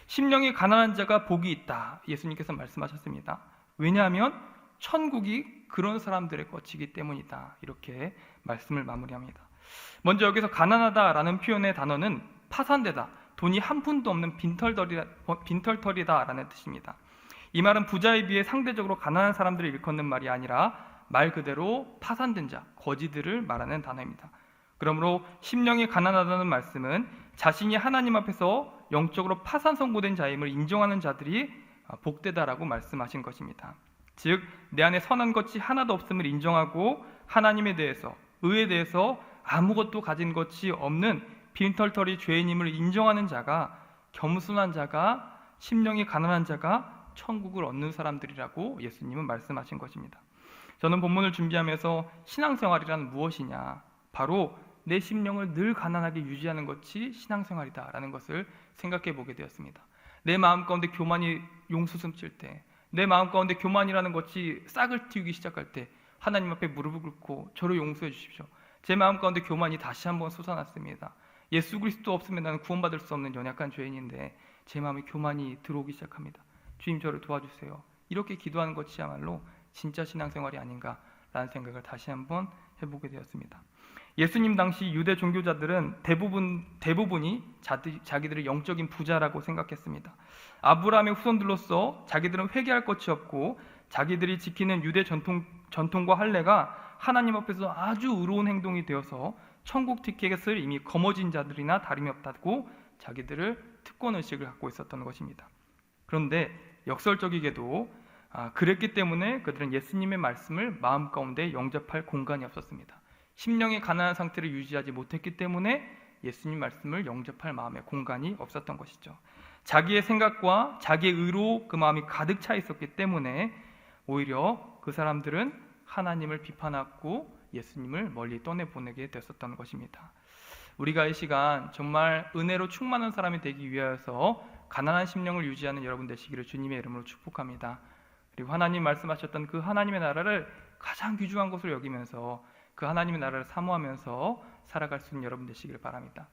Speaker 4: 심령이 가난한 자가 복이 있다 예수님께서 말씀하셨습니다. 왜냐하면 천국이 그런 사람들의 것이기 때문이다 이렇게 말씀을 마무리합니다. 먼저 여기서 가난하다라는 표현의 단어는 파산되다, 돈이 한 푼도 없는 빈털터리다라는 뜻입니다. 이 말은 부자에 비해 상대적으로 가난한 사람들을 일컫는 말이 아니라 말 그대로 파산된 자, 거지들을 말하는 단어입니다. 그러므로 심령이 가난하다는 말씀은 자신이 하나님 앞에서 영적으로 파산 선고된 자임을 인정하는 자들이 복되다라고 말씀하신 것입니다. 즉 내 안에 선한 것이 하나도 없음을 인정하고 하나님에 대해서, 의에 대해서 아무것도 가진 것이 없는 빈털터리 죄인임을 인정하는 자가, 겸손한 자가, 심령이 가난한 자가 천국을 얻는 사람들이라고 예수님은 말씀하신 것입니다. 저는 본문을 준비하면서 신앙생활이란 무엇이냐, 바로 내 심령을 늘 가난하게 유지하는 것이 신앙생활이다라는 것을 생각해 보게 되었습니다. 내 마음 가운데 교만이 용수숨칠 때, 내 마음 가운데 교만이라는 것이 싹을 틔우기 시작할 때 하나님 앞에 무릎을 꿇고 저를 용서해 주십시오. 제 마음 가운데 교만이 다시 한번 솟아났습니다. 예수 그리스도 없으면 나는 구원받을 수 없는 연약한 죄인인데 제 마음에 교만이 들어오기 시작합니다. 주님 저를 도와주세요. 이렇게 기도하는 것이야말로 진짜 신앙생활이 아닌가라는 생각을 다시 한번 해보게 되었습니다. 예수님 당시 유대 종교자들은 대부분이 자기들의 영적인 부자라고 생각했습니다. 아브라함의 후손들로서 자기들은 회개할 것이 없고 자기들이 지키는 유대 전통과 할례가 하나님 앞에서 아주 의로운 행동이 되어서 천국 티켓을 이미 거머쥔 자들이나 다름이 없다고 자기들을 특권의식을 갖고 있었던 것입니다. 그런데 역설적이게도 그랬기 때문에 그들은 예수님의 말씀을 마음 가운데 영접할 공간이 없었습니다. 심령의 가난한 상태를 유지하지 못했기 때문에 예수님 말씀을 영접할 마음의 공간이 없었던 것이죠. 자기의 생각과 자기의 의로 그 마음이 가득 차 있었기 때문에 오히려 그 사람들은 하나님을 비판하고 예수님을 멀리 떠내보내게 됐었던 것입니다. 우리가 이 시간 정말 은혜로 충만한 사람이 되기 위하여서 가난한 심령을 유지하는 여러분 되시기를 주님의 이름으로 축복합니다. 그리고 하나님 말씀하셨던 그 하나님의 나라를 가장 귀중한 것으로 여기면서 그 하나님의 나라를 사모하면서 살아갈 수 있는 여러분 되시기를 바랍니다.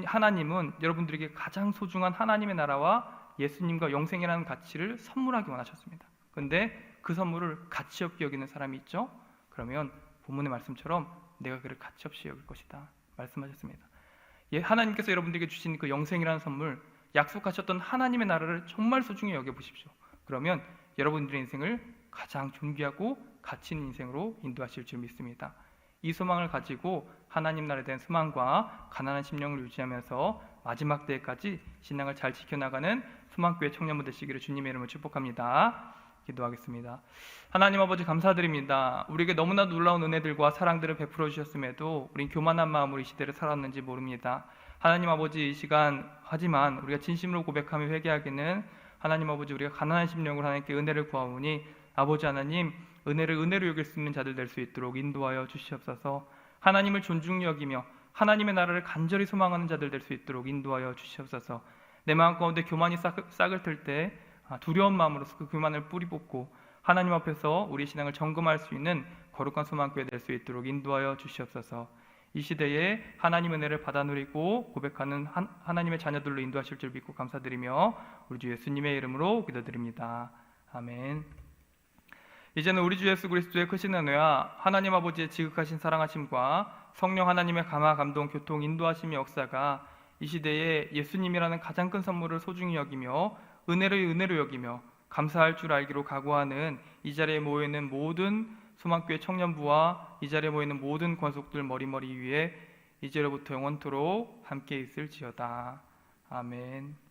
Speaker 4: 하나님은 여러분들에게 가장 소중한 하나님의 나라와 예수님과 영생이라는 가치를 선물하기 원하셨습니다. 그런데 그 선물을 가치 없게 여기는 사람이 있죠? 그러면 본문의 말씀처럼 내가 그를 가치없이 여길 것이다 말씀하셨습니다. 하나님께서 여러분들에게 주신 그 영생이라는 선물, 약속하셨던 하나님의 나라를 정말 소중히 여겨보십시오. 그러면 여러분들의 인생을 가장 존귀하고 가치 있는 인생으로 인도하실 줄 믿습니다. 이 소망을 가지고 하나님 나라에 대한 소망과 가난한 심령을 유지하면서 마지막 때까지 신앙을 잘 지켜나가는 소망교회 청년분 되시기를 주님의 이름으로 축복합니다. 기도하겠습니다. 하나님 아버지 감사드립니다. 우리에게 너무나 놀라운 은혜들과 사랑들을 베풀어 주셨음에도 우린 교만한 마음으로 이 시대를 살았는지 모릅니다. 하나님 아버지, 이 시간 하지만 우리가 진심으로 고백하며 회개하기는 하나님 아버지, 우리가 가난한 심령으로 하나님께 은혜를 구하오니 아버지 하나님, 은혜를 은혜로 여길 수 있는 자들 될 수 있도록 인도하여 주시옵소서. 하나님을 존중히 여기며 하나님의 나라를 간절히 소망하는 자들 될 수 있도록 인도하여 주시옵소서. 내 마음 가운데 교만이 싹을 틀 때 두려운 마음으로서 그 교만을 뿌리 뽑고 하나님 앞에서 우리 신앙을 점검할 수 있는 거룩한 소망교회 될 수 있도록 인도하여 주시옵소서. 이 시대에 하나님 은혜를 받아 누리고 고백하는 하나님의 자녀들로 인도하실 줄 믿고 감사드리며 우리 주 예수님의 이름으로 기도드립니다. 아멘. 이제는 우리 주 예수 그리스도의 크신 은혜와 하나님 아버지의 지극하신 사랑하심과 성령 하나님의 감화, 감동, 교통, 인도하심의 역사가 이 시대에 예수님이라는 가장 큰 선물을 소중히 여기며 은혜를 은혜로 여기며 감사할 줄 알기로 각오하는 이 자리에 모여있는 모든 소망교회 청년부와 이 자리에 모이는 모든 권속들 머리머리 위에 이제로부터 영원토록 함께 있을지어다. 아멘.